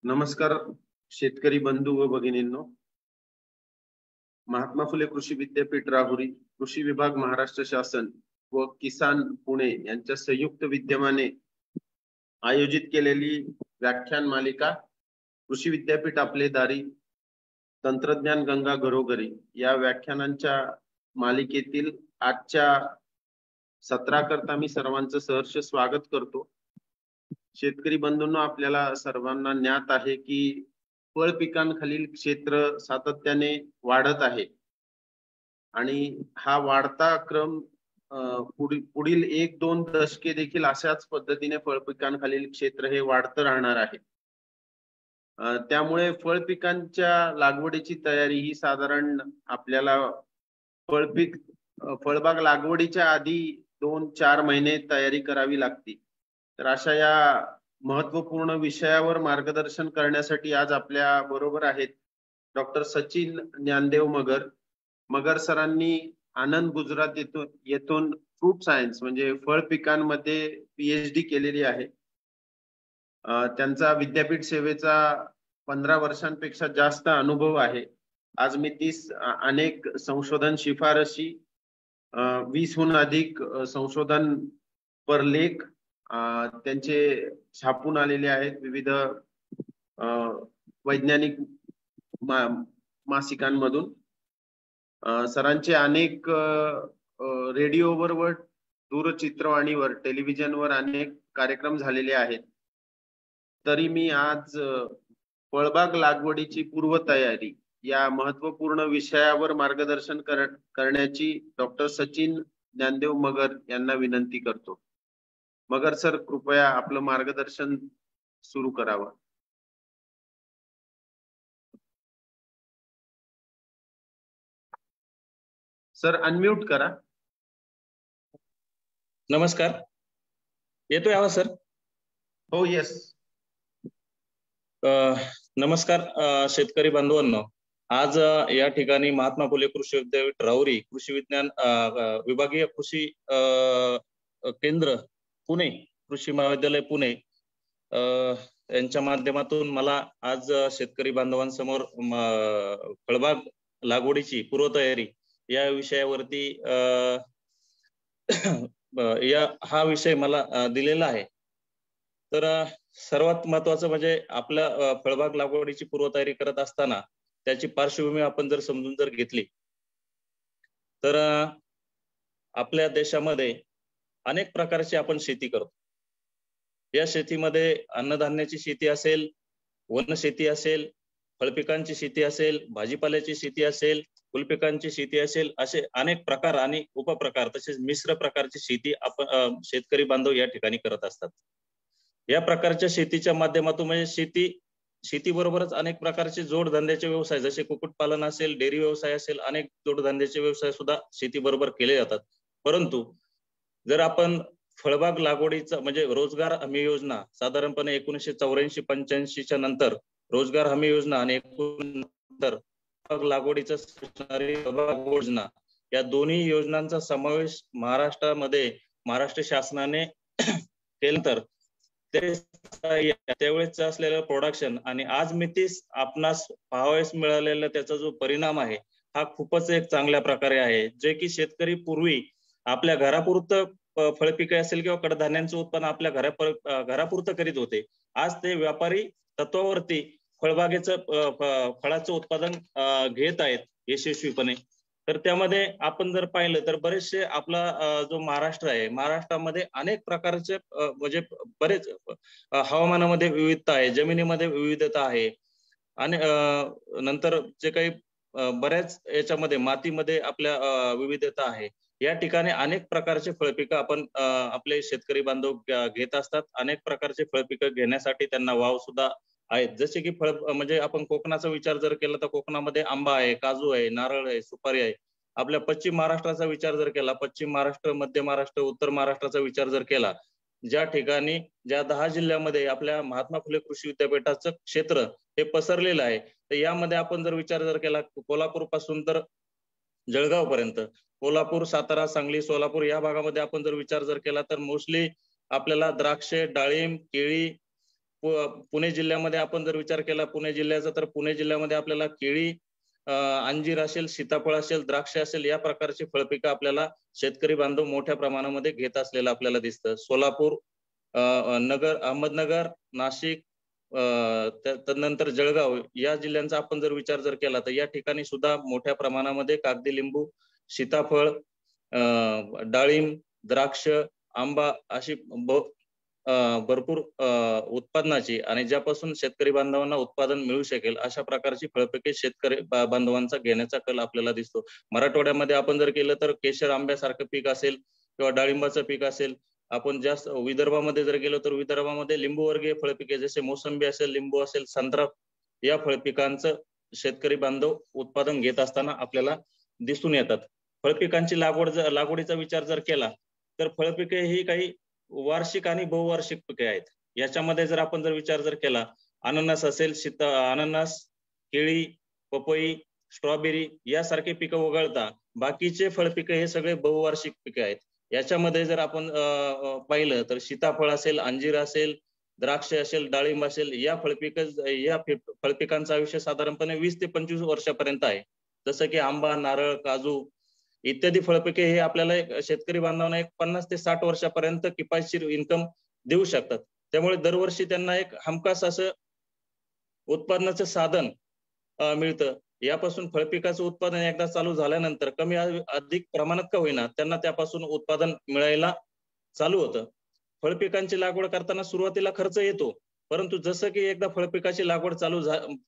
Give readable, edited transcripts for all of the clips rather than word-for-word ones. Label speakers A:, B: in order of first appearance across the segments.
A: नमस्कार शेतकरी बंधू व भगिनींनो, महात्मा फुले कृषी विद्यापीठ राहुरी, कृषी विभाग महाराष्ट्र शासन व किसान पुणे यांच्या संयुक्त विद्यमाने आयोजित केलेली व्याख्यान मालिका कृषी विद्यापीठ आपले दारी, तंत्रज्ञान गंगा घरोघरी या व्याख्यानांच्या मालिकेतील आजच्या सत्राकरता मी सर्वांचं सहर्ष स्वागत करतो। शेतकरी बंधूंनो, आपल्याला सर्वांना ज्ञात आहे की फळ पिकांखालील क्षेत्र सातत्याने वाढत आहे आणि हा वाढता क्रम पुढील 1-2 दशके देखील अशाच पद्धतीने फळ पिकांखालील क्षेत्र हे वाढतं राहणार आहे। त्यामुळे फळ पिकांच्या लागवडीची तयारी ही साधारण आपल्याला फळबाग लागवडीच्या आधी 2-4 महिने तयारी करावी लागते। तर अशा या महत्वपूर्ण विषयावर मार्गदर्शन करण्यासाठी आज आपल्या बरोबर आहेत डॉक्टर सचिन ज्ञानदेव मगर सरांनी आनंद गुजरात येथून फ्रूट सायन्स म्हणजे फळ पिकांमध्ये PhD केलेली आहे। त्यांचा विद्यापीठ सेवेचा 15 वर्षांपेक्षा जास्त अनुभव आहे। आज मी 30 अनेक संशोधन शिफारशी 20हून अधिक संशोधन परलेख त्यांचे छापून आलेले आहेत विविध वैज्ञानिक मासिकांमधून। सरांचे अनेक रेडिओवर व दूरचित्रवाणीवर टेलिव्हिजनवर अनेक कार्यक्रम झालेले आहेत। तरी मी आज फळबाग लागवडीची पूर्वतयारी या महत्वपूर्ण विषयावर मार्गदर्शन करण्याची डॉक्टर सचिन ज्ञानदेव मगर यांना विनंती करतो। मगर सर, कृपया आपलं मार्गदर्शन सुरू करावं। सर, अनम्यूट करा।
B: नमस्कार, येतोय आवाज सर?
A: हो, येस।
B: नमस्कार शेतकरी बांधवांनो, आज या ठिकाणी महात्मा फुले कृषी विद्यापीठ राहुरी कृषी विज्ञान विभागीय कृषी केंद्र पुणे, कृषी महाविद्यालय पुणे यांच्या माध्यमातून मला आज शेतकरी बांधवांसमोर फळबाग लागवडीची पूर्वतयारी या विषयावरती हा विषय मला दिलेला आहे। तर सर्वात महत्त्वाचं म्हणजे आपल्या फळबाग लागवडीची पूर्वतयारी करत असताना त्याची पार्श्वभूमी आपण जर समजून जर घेतली तर आपल्या देशामध्ये अनेक प्रकारची आपण शेती करतो। या शेतीमध्ये अन्नधान्याची शेती असेल, वनशेती असेल, फळपिकांची शेती असेल, भाजीपाल्याची शेती असेल, फुलपिकांची शेती असेल, असे अनेक प्रकार आणि उपप्रकार तसेच मिश्र प्रकारची शेती आपण शेतकरी बांधव या ठिकाणी करत असतात। या प्रकारच्या शेतीच्या माध्यमातून म्हणजे शेती बरोबरच अनेक प्रकारचे जोडधंद्याचे व्यवसाय जसे कुक्कुटपालन असेल, डेअरी व्यवसाय असेल, अनेक जोडधंद्याचे व्यवसाय सुद्धा शेती बरोबर केले जातात। परंतु जर आपण फळबाग लागवडीचा म्हणजे रोजगार हमी योजना साधारणपणे 1984-85 च्या नंतर रोजगार हमी योजना आणि नंतर लागवडीचं सूचणारी फळबाग योजना या दोन्ही योजनांचा समावेश महाराष्ट्रामध्ये महाराष्ट्र शासनाने केल्यानंतर त्यावेळेस असलेलं प्रोडक्शन आणि आज मितीस आपणास पाहावयास मिळालेला त्याचा जो परिणाम आहे हा खूपच एक चांगल्या प्रकारे आहे, जे की शेतकरी पूर्वी आपल्या घरापुरतं फळपिके असेल किंवा कडधान्यांचं उत्पन्न आपल्या घरापुरतं करीत होते. आज ते व्यापारी तत्वावरती फळबागेचं फळाचं उत्पादन घेत आहेत यशस्वीपणे. तर त्यामध्ये आपण जर पाहिलं तर बरेचसे आपला जो महाराष्ट्र आहे, महाराष्ट्रामध्ये अनेक प्रकारचे म्हणजे बरेच हवामानामध्ये विविधता आहे, जमिनीमध्ये विविधता आहे आणि नंतर जे काही बऱ्याच याच्यामध्ये मातीमध्ये आपल्या विविधता आहे. या ठिकाणी अनेक प्रकारचे फळपिकं आपण आपले शेतकरी बांधव घेत असतात. अनेक प्रकारचे फळपिकं घेण्यासाठी त्यांना वाव सुद्धा आहेत. जसे की म्हणजे आपण कोकणाचा विचार जर केला तर कोकणामध्ये आंबा आहे, काजू आहे, नारळ आहे, सुपारी आहे. आपल्या पश्चिम महाराष्ट्राचा विचार जर केला, पश्चिम महाराष्ट्र, मध्य महाराष्ट्र, उत्तर महाराष्ट्राचा विचार जर केला, ज्या ठिकाणी ज्या 10 जिल्ह्यामध्ये आपल्या महात्मा फुले कृषी विद्यापीठाचं क्षेत्र हे पसरलेलं आहे, तर यामध्ये आपण जर विचार जर केला कोल्हापूर पासून तर जळगाव पर्यंत, कोल्हापूर, सातारा, सांगली, सोलापूर या भागामध्ये आपण जर विचार जर केला तर मोस्टली आपल्याला द्राक्षे, डाळिंब, केळी, पुणे जिल्ह्यामध्ये आपण जर विचार केला पुणे जिल्ह्याचा तर पुणे जिल्ह्यामध्ये आपल्याला केळी, अंजीर असेल, सीताफळ असेल, द्राक्ष असेल या प्रकारची फळपिकं आपल्याला शेतकरी बांधव मोठ्या प्रमाणामध्ये घेत असलेलं आपल्याला दिसतं. सोलापूर, नगर, अहमदनगर, नाशिक, त्यानंतर जळगाव या जिल्ह्यांचा आपण जर विचार जर केला तर या ठिकाणी सुद्धा मोठ्या प्रमाणामध्ये कागदी लिंबू, सीताफळ, डाळिंब, द्राक्ष, आंबा अशी भरपूर उत्पादनाची आणि ज्यापासून शेतकरी बांधवांना उत्पादन मिळू शकेल अशा प्रकारची फळपिके शेतकरी बांधवांचा घेण्याचा कल आपल्याला दिसतो. मराठवाड्यामध्ये आपण जर केलं तर केशर आंब्यासारखं पीक असेल किंवा डाळिंबाचं पीक असेल. आपण जास्त विदर्भामध्ये जर गेलो तर विदर्भामध्ये लिंबू वर्गीय फळपिके जसे मोसंबी असेल, लिंबू असेल, संत्रा या फळपिकांचं शेतकरी बांधव उत्पादन घेत असताना आपल्याला दिसून येतात. फळपिकांची लागवडीचा विचार जर केला तर फळपिके ही काही वार्षिक आणि बहुवार्षिक पिके आहेत. याच्यामध्ये जर आपण जर विचार जर केला, अननस असेल, अननस, केळी, पपई, स्ट्रॉबेरी यासारखे पिकं वगळता बाकीचे फळपिके हे सगळे बहुवार्षिक पिके आहेत. याच्यामध्ये जर आपण पाहिलं तर सीताफळ असेल, अंजीर असेल, द्राक्ष असेल, डाळिंब असेल या फळपिकांचं आयुष्य साधारणपणे 20 ते 25 वर्षापर्यंत आहे. जसं की आंबा, नारळ, काजू इत्यादी फळपिके हे आपल्याला शेतकरी बांधवांना 50 ते 60 वर्षापर्यंत किफायतशीर इन्कम देऊ शकतात. त्यामुळे दरवर्षी त्यांना एक हमखास असं उत्पादनाचं साधन मिळतं. यापासून फळपिकाचं उत्पादन एकदा चालू झाल्यानंतर कमी अधिक प्रमाणात का होईना त्यांना त्यापासून उत्पादन मिळायला चालू होतं. फळपिकांची लागवड करताना सुरुवातीला खर्च येतो, परंतु जसं की एकदा फळपिकाची लागवड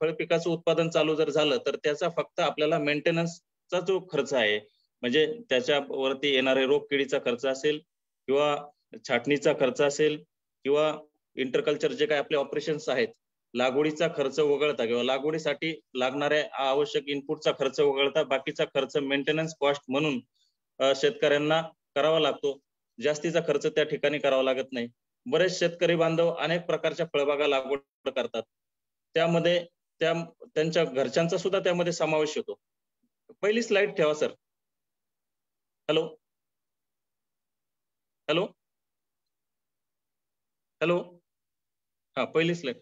B: फळपिकाचं उत्पादन चालू जर झालं तर त्याचा फक्त आपल्याला मेंटेनन्सचा जो खर्च आहे, म्हणजे त्याच्यावरती येणारे रोग किडीचा खर्च असेल किंवा छाटणीचा खर्च असेल किंवा इंटरकल्चर जे काही आपले ऑपरेशन्स आहेत, लागवडीचा खर्च वगळता किंवा लागवडीसाठी लागणाऱ्या आवश्यक इनपुटचा खर्च वगळता बाकीचा खर्च मेंटेनन्स कॉस्ट म्हणून शेतकऱ्यांना करावा लागतो. जास्तीचा खर्च त्या ठिकाणी करावा लागत नाही. बरेच शेतकरी बांधव अनेक प्रकारच्या फळबागा लागवड करतात. त्यामध्ये त्यांच्या घरच्यांचा सुद्धा त्यामध्ये समावेश होतो. पहिली स्लाइड ठेवा सर. हॅलो हॅलो हॅलो हा, पहिली स्लाइड.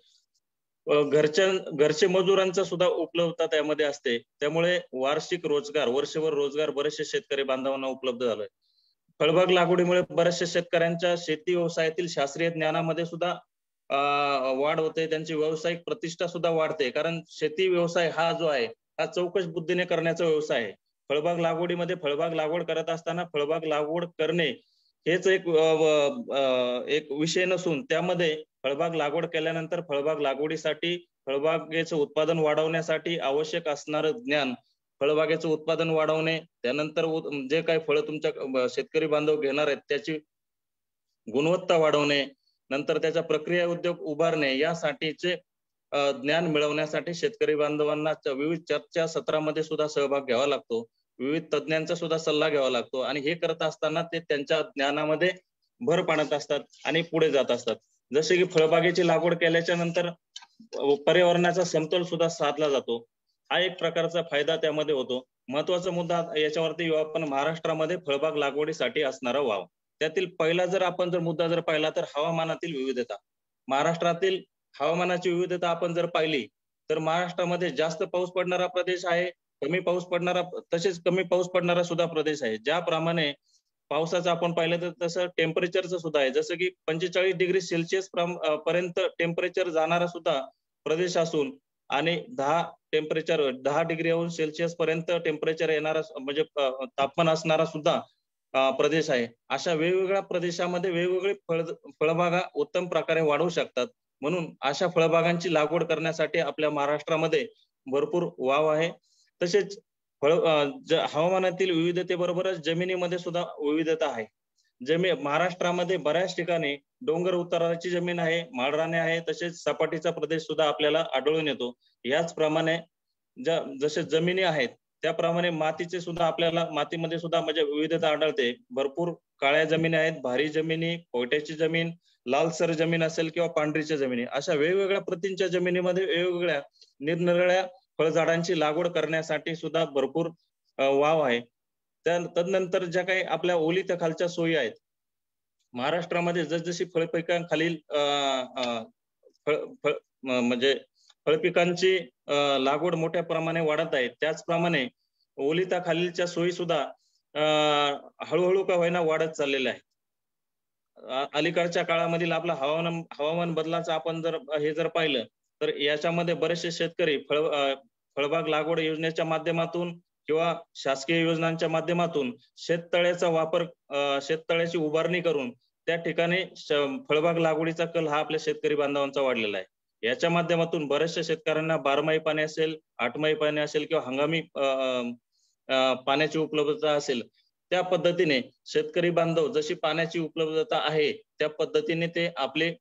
B: घरचे मजुरांचा सुद्धा उपलब्धता त्यामध्ये असते. त्यामुळे वार्षिक रोजगार, वर्षभर रोजगार बरेचसे शेतकरी बांधवांना उपलब्ध झालोय. फळबाग लागवडीमुळे बऱ्याचशा शेतकऱ्यांच्या शेती व्यवसायातील शास्त्रीय ज्ञानामध्ये सुद्धा वाढ होते. त्यांची व्यावसायिक प्रतिष्ठा सुद्धा वाढते. कारण शेती व्यवसाय हा जो आहे हा चौकस बुद्धीने करण्याचा व्यवसाय आहे. फळबाग लागवडीमध्ये फळबाग लागवड करत असताना फळबाग लागवड करणे हेच एक विषय नसून त्यामध्ये फळबाग लागवड केल्यानंतर फळबाग लागवडीसाठी फळबागेचं उत्पादन वाढवण्यासाठी आवश्यक असणारं ज्ञान, फळबागेचं उत्पादन वाढवणे, त्यानंतर जे काही फळं तुमच्या शेतकरी बांधव घेणार आहेत त्याची गुणवत्ता वाढवणे, नंतर त्याचा प्रक्रिया उद्योग उभारणे यासाठीचे ज्ञान मिळवण्यासाठी शेतकरी बांधवांना विविध चर्चा सत्रामध्ये सुद्धा सहभाग घ्यावा लागतो. विविध तज्ञांचा सुद्धा सल्ला घ्यावा लागतो आणि हे करत असताना ते त्यांच्या ज्ञानामध्ये भर पाडत असतात आणि पुढे जात असतात. जसे की फळबागेची लागवड केल्याच्या नंतर पर्यावरणाचा समतोल सुद्धा साधला जातो. हा एक प्रकारचा फायदा त्यामध्ये होतो. महत्वाचा मुद्दा याच्यावरती येऊ आपण, महाराष्ट्रामध्ये फळबाग लागवडीसाठी असणारा वाव. त्यातील पहिला जर आपण मुद्दा पाहिला तर हवामानातील विविधता. महाराष्ट्रातील हवामानाची विविधता आपण जर पाहिली तर महाराष्ट्रामध्ये जास्त पाऊस पडणारा प्रदेश आहे, कमी पाऊस पडणारा, तसेच कमी पाऊस पडणारा सुद्धा प्रदेश आहे. ज्याप्रमाणे पावसाचं आपण पाहिलं तर तसं टेम्परेचरचं सुद्धा आहे, जसं की 45 डिग्री सेल्सिअस पर्यंत टेम्परेचर जाणारा सुद्धा प्रदेश असून आणि 10 डिग्री सेल्सिअस पर्यंत टेम्परेचर येणारा म्हणजे तापमान असणारा सुद्धा प्रदेश आहे. अशा वेगवेगळ्या प्रदेशामध्ये वेगवेगळे फळबागा उत्तम प्रकारे वाढवू शकतात. म्हणून अशा फळबागांची लागवड करण्यासाठी आपल्या महाराष्ट्रामध्ये भरपूर वाव आहे. तसेच हवामानातील विविधतेबरोबरच जमिनीमध्ये सुद्धा विविधता आहे. महाराष्ट्रामध्ये बऱ्याच ठिकाणी डोंगर उताराची जमीन आहे, माळराने आहे, तसेच सपाटीचा प्रदेश सुद्धा आपल्याला आढळून येतो. याचप्रमाणे जसे जमिनी आहेत त्याप्रमाणे मातीचे सुद्धा आपल्याला मातीमध्ये सुद्धा म्हणजे विविधता आढळते. भरपूर काळ्या जमिनी आहेत, भारी जमिनी, पोयट्याची जमीन, लालसर जमीन असेल किंवा पांढरीच्या जमिनी, अशा वेगवेगळ्या प्रतींच्या जमिनीमध्ये वेगवेगळ्या निरनिराळ्या फळझाडांची लागवड करण्यासाठी सुद्धा भरपूर वाव आहे. तदनंतर ज्या काही आपल्या ओलिताखालच्या सोयी आहेत, महाराष्ट्रामध्ये जसजशी फळपिकांखालील म्हणजे फळपिकांची लागवड मोठ्या प्रमाणे वाढत आहे, त्याचप्रमाणे ओलिताखालीलच्या सोयी सुद्धा हळूहळू का होईना वाढत चाललेल्या आहेत. अलीकडच्या काळामधील आपला हवामान बदलाचं आपण जर पाहिलं तर याच्यामध्ये बरेचसे शेतकरी फळबाग लागवड योजनेच्या माध्यमातून किंवा शासकीय योजनांच्या माध्यमातून शेततळ्याचा वापर, शेततळ्याची उभारणी करून त्या ठिकाणी फळबाग लागवडीचा कल हा आपल्या शेतकरी बांधवांचा वाढलेला आहे. याच्या माध्यमातून बऱ्याचशा शेतकऱ्यांना 12माही पाणी असेल, 8माही पाणी असेल किंवा हंगामी पाण्याची उपलब्धता असेल, त्या पद्धतीने शेतकरी बांधव जशी पाण्याची उपलब्धता आहे त्या पद्धतीने ते आपले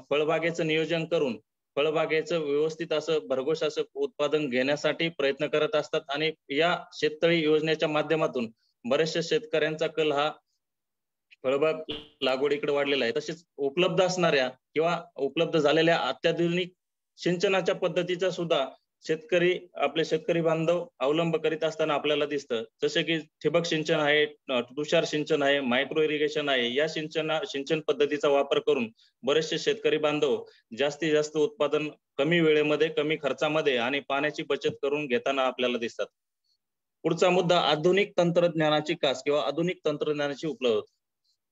B: फळबागेचं नियोजन करून फळबागेचं व्यवस्थित असं भरघोस असं उत्पादन घेण्यासाठी प्रयत्न करत असतात. आणि या शेततळी योजनेच्या माध्यमातून बऱ्याचशा शेतकऱ्यांचा कल हा फळबाग लागवडीकडे वाढलेला आहे. तसेच उपलब्ध असणाऱ्या किंवा उपलब्ध झालेल्या अत्याधुनिक सिंचनाच्या पद्धतीचा सुद्धा आपले शेतकरी बांधव अवलंब करीत असताना आपल्याला दिसतं. जसे की ठिबक सिंचन आहे, तुषार सिंचन आहे, मायक्रो इरिगेशन आहे. या सिंचन पद्धतीचा वापर करून बरेचसे शेतकरी बांधव जास्तीत जास्त उत्पादन कमी वेळेमध्ये, कमी खर्चामध्ये आणि पाण्याची बचत करून घेताना आपल्याला दिसतात. पुढचा मुद्दा आधुनिक तंत्रज्ञानाची कास किंवा आधुनिक तंत्रज्ञानाची उपलब्धता.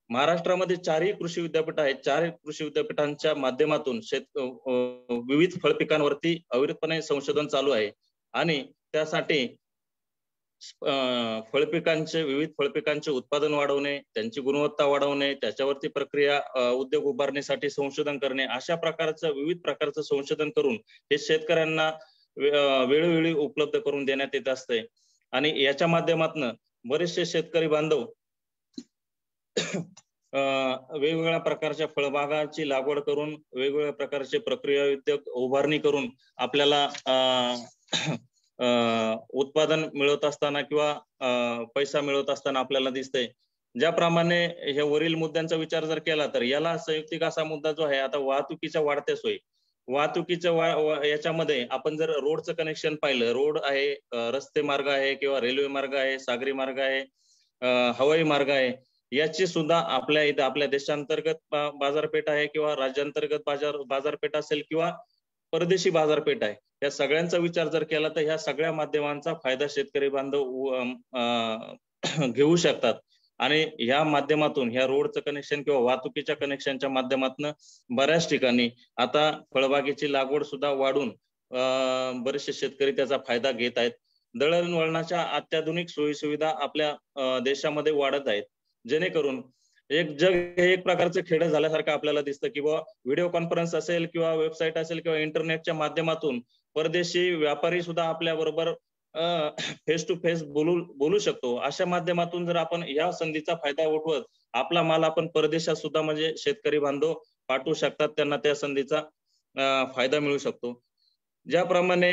B: महाराष्ट्रामध्ये 4ही कृषी विद्यापीठ आहेत. 4 कृषी विद्यापीठांच्या माध्यमातून विविध फळपिकांवरती अविरतपणे संशोधन चालू आहे आणि त्यासाठी विविध फळपिकांचे उत्पादन वाढवणे, त्यांची गुणवत्ता वाढवणे, त्याच्यावरती प्रक्रिया उद्योग उभारण्यासाठी संशोधन करणे, अशा विविध प्रकारचं संशोधन करून हे शेतकऱ्यांना वेळोवेळी उपलब्ध करून देण्यात येत असते. आणि याच्या माध्यमातून बरेचसे शेतकरी बांधव वेगवेगळ्या प्रकारच्या फळबागाची लागवड करून वेगवेगळ्या प्रकारचे प्रक्रिया उद्योग उभारणी करून आपल्याला उत्पादन मिळवत असताना किंवा पैसा मिळवत असताना आपल्याला दिसतंय. ज्याप्रमाणे हे वरील मुद्द्यांचा विचार जर केला तर याला संयुक्तिक असा मुद्दा जो आहे, आता वाहतुकीच्या वाढत्या सोयी, वाहतुकीच्या याच्यामध्ये आपण जर रोडचं कनेक्शन पाहिलं, रोड आहे, रस्ते मार्ग आहे किंवा रेल्वे मार्ग आहे, सागरी मार्ग आहे, हवाई मार्ग आहे, याची सुद्धा आपल्या इथं आपल्या देशांतर्गत बाजारपेठ आहे किंवा राज्यांतर्गत बाजारपेठ असेल किंवा परदेशी बाजारपेठ आहे. या सगळ्यांचा विचार जर केला तर ह्या सगळ्या माध्यमांचा फायदा शेतकरी बांधव घेऊ शकतात. आणि ह्या माध्यमातून ह्या रोडचं कनेक्शन किंवा वाहतुकीच्या कनेक्शनच्या माध्यमातून बऱ्याच ठिकाणी आता फळबागेची लागवड सुद्धा वाढून बरेचसे शेतकरी त्याचा फायदा घेत आहेत. दळणवळणाच्या अत्याधुनिक सोयी सुविधा आपल्या देशामध्ये वाढत आहेत, जेणेकरून एक प्रकारचं खेडं झाल्यासारखं आपल्याला दिसतं की बाबा व्हिडिओ कॉन्फरन्स असेल किंवा वेबसाईट असेल किंवा इंटरनेटच्या माध्यमातून परदेशी व्यापारी सुद्धा आपल्या बरोबर फेस टू फेस बोलू शकतो. अशा माध्यमातून जर आपण या संधीचा फायदा उठवत आपला माल आपण परदेशात सुद्धा म्हणजे शेतकरी बांधव पाठवू शकतात, त्यांना त्या संधीचा फायदा मिळू शकतो. ज्याप्रमाणे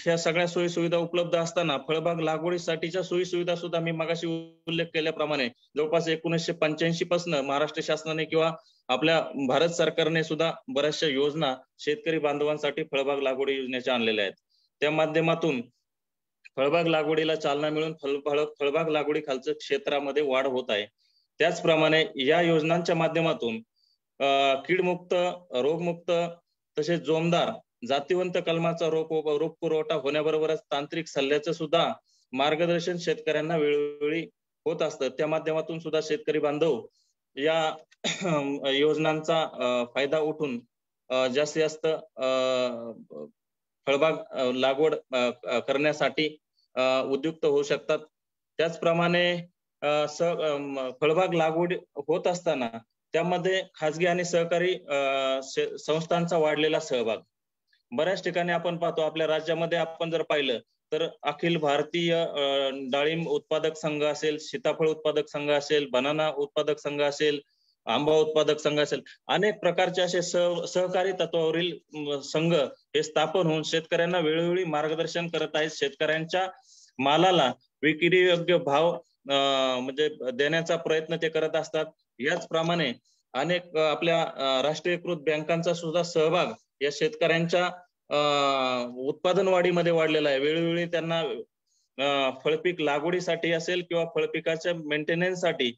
B: ह्या सगळ्या सोयी सुविधा उपलब्ध असताना फळबाग लागवडीसाठीच्या सोयी सुविधा सुद्धा मी मगाशी उल्लेख केल्याप्रमाणे जवळपास 1985 पासून महाराष्ट्र शासनाने किंवा आपल्या भारत सरकारने सुद्धा बऱ्याचशा योजना शेतकरी बांधवांसाठी फळबाग लागवडी योजनेच्या आणलेल्या आहेत. त्या माध्यमातून फळबाग लागवडीला चालना मिळून फळबाग लागवडी खालच्या क्षेत्रामध्ये वाढ होत आहे. त्याचप्रमाणे या योजनांच्या माध्यमातून कीडमुक्त, रोगमुक्त तसेच जोमदार जातीवंत कलमाचा रोप पुरवठा होण्याबरोबरच तांत्रिक सल्ल्याचं सुद्धा मार्गदर्शन शेतकऱ्यांना वेळोवेळी होत असतं. त्या माध्यमातून सुद्धा शेतकरी बांधव या योजनांचा फायदा उठून जास्तीत जास्त फळबाग लागवड करण्यासाठी उद्युक्त होऊ शकतात. त्याचप्रमाणे फळबाग लागवड होत असताना त्यामध्ये खाजगी आणि सहकारी संस्थांचा वाढलेला सहभाग बऱ्याच ठिकाणी आपण पाहतो. आपल्या राज्यामध्ये आपण जर पाहिलं तर अखिल भारतीय डाळिंब उत्पादक संघ असेल, सीताफळ उत्पादक संघ असेल, बनाना उत्पादक संघ असेल, आंबा उत्पादक संघ असेल, अनेक प्रकारचे असे सहकारी तत्वावरील संघ हे स्थापन होऊन शेतकऱ्यांना वेळोवेळी मार्गदर्शन करत आहेत. शेतकऱ्यांच्या मालाला विक्री योग्य भाव म्हणजे देण्याचा प्रयत्न ते करत असतात. याचप्रमाणे अनेक आपल्या राष्ट्रीयकृत बँकांचा सुद्धा सहभाग या शेतकऱ्यांच्या उत्पादन वाढीमध्ये वाढलेला आहे. वेळोवेळी त्यांना फळपीक लागवडीसाठी असेल किंवा फळपिकाच्या मेंटेनन्ससाठी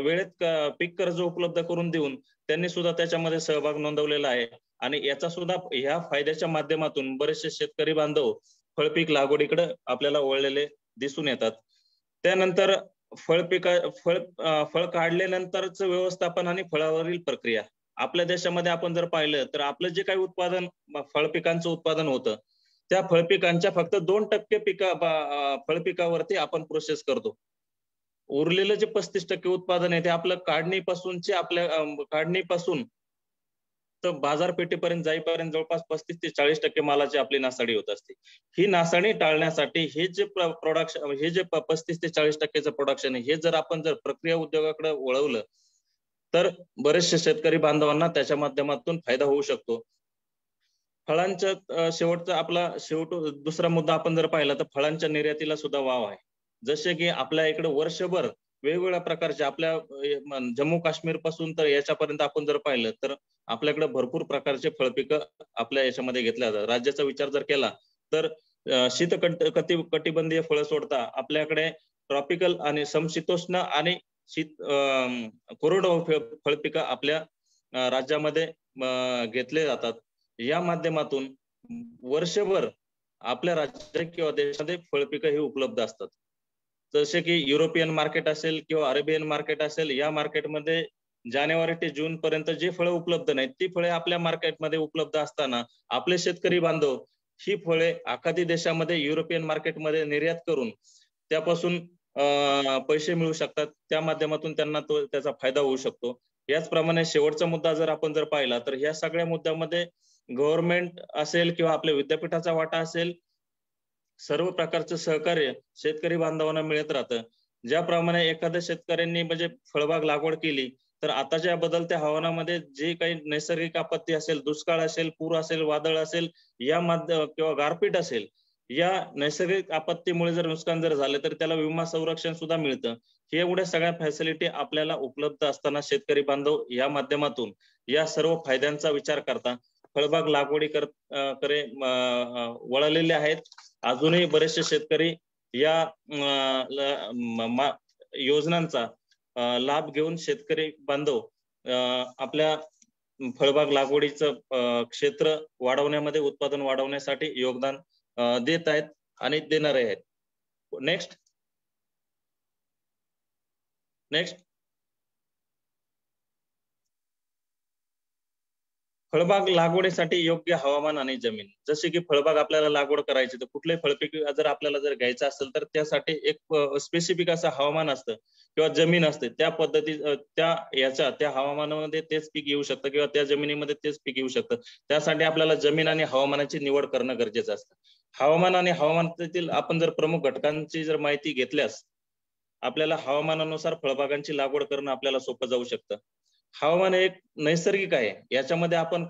B: वेळेत पीक कर्ज उपलब्ध करून देऊन त्यांनी सुद्धा त्याच्यामध्ये सहभाग नोंदवलेला आहे. आणि याचा सुद्धा ह्या फायद्याच्या माध्यमातून बरेचसे शेतकरी बांधव फळपीक लागवडीकडे आपल्याला वळलेले दिसून येतात. त्यानंतर फळ काढल्यानंतरच व्यवस्थापन आणि फळावरील प्रक्रिया. आपल्या देशामध्ये आपण जर पाहिलं तर आपलं जे काही उत्पादन फळपिकांचं उत्पादन होतं त्या फळपिकांच्या फक्त 2% फळपिकावरती आपण प्रोसेस करतो. उरलेलं जे 35% उत्पादन आहे ते आपलं काढणीपासून तर बाजारपेठेपर्यंत जाईपर्यंत जवळपास 35 ते 40% मालाची आपली नासाडी होत असते. ही नासाडी टाळण्यासाठी हे जे प्रोडक्शन, हे जे 35 ते 40%चं प्रोडक्शन आहे, हे जर आपण प्रक्रिया उद्योगाकडे वळवलं तर बरेचसे शेतकरी बांधवांना त्याच्या माध्यमातून फायदा होऊ शकतो. फळांच्या शेवटचा दुसरा मुद्दा आपण जर पाहिला तर फळांच्या निर्यातीला सुद्धा वाव आहे. जसे की आपल्या इकडे वर्षभर वेगवेगळ्या प्रकारचे आपल्या जम्मू काश्मीर पासून तर याच्यापर्यंत आपण जर पाहिलं तर आपल्याकडे भरपूर प्रकारचे फळपिकं आपल्या याच्यामध्ये घेतल्या जातात. राज्याचा विचार जर केला तर कटिबंधीय फळं सोडता आपल्याकडे ट्रॉपिकल आणि समशीतोष्ण आणि कोरडवाहू फळपिकं आपल्या राज्यामध्ये घेतले जातात. या माध्यमातून वर्षभर आपल्या राज्यात किंवा देशामध्ये फळपिकं ही उपलब्ध असतात. जसे की युरोपियन मार्केट असेल किंवा अरेबियन मार्केट असेल, या मार्केटमध्ये जानेवारी ते जून पर्यंत जे फळं उपलब्ध नाहीत ती फळे आपल्या मार्केटमध्ये उपलब्ध असताना आपले शेतकरी बांधव ही फळे आखाती देशामध्ये युरोपियन मार्केटमध्ये निर्यात करून त्यापासून पैसे मिळू शकतात. त्या माध्यमातून त्यांना त्याचा फायदा होऊ शकतो. याचप्रमाणे शेवटचा मुद्दा जर आपण पाहिला तर ह्या सगळ्या मुद्द्यामध्ये गव्हर्नमेंट असेल किंवा आपल्या विद्यापीठाचा वाटा असेल, सर्व प्रकारचं सहकार्य शेतकरी बांधवांना मिळत राहतं. ज्याप्रमाणे एखाद्या शेतकऱ्यांनी म्हणजे फळबाग लागवड केली तर आताच्या बदलत्या हवामानामध्ये जे काही नैसर्गिक आपत्ती असेल, दुष्काळ असेल, पूर असेल, वादळ असेल, किंवा गारपीट असेल, या नैसर्गिक आपत्तीमुळे जर नुकसान जर झालं तर त्याला विमा संरक्षण सुद्धा मिळतं. हे एवढ्या सगळ्या फॅसिलिटी आपल्याला उपलब्ध असताना शेतकरी बांधव या माध्यमातून या सर्व फायद्यांचा विचार करता फळबाग लागवडीकडे वळलेले आहेत. अजूनही बरेचसे शेतकरी या योजनांचा लाभ घेऊन शेतकरी बांधव आपल्या फळबाग लागवडीचं क्षेत्र वाढवण्यामध्ये, उत्पादन वाढवण्यासाठी योगदान देत आहेत आणि देणार आहेत. नेक्स्ट फळबाग लागवडीसाठी योग्य हवामान आणि जमीन. जसे की फळबाग आपल्याला लागवड करायची तर कुठले फळपीक जर आपल्याला घ्यायचं असेल तर त्यासाठी एक स्पेसिफिक असं हवामान असतं किंवा जमीन असते. त्या पद्धती त्या हवामानामध्ये तेच पीक येऊ शकतं किंवा त्या जमिनीमध्ये तेच पीक येऊ शकतं. त्यासाठी आपल्याला जमीन आणि हवामानाची निवड करणं गरजेचं असतं. हवामान आणि हवामानातील आपण जर प्रमुख घटकांची जर माहिती घेतल्यास आपल्याला हवामानानुसार फळबागांची लागवड करणं आपल्याला सोपं जाऊ शकतं. हवामान एक नैसर्गिक आहे, याच्यामध्ये आपण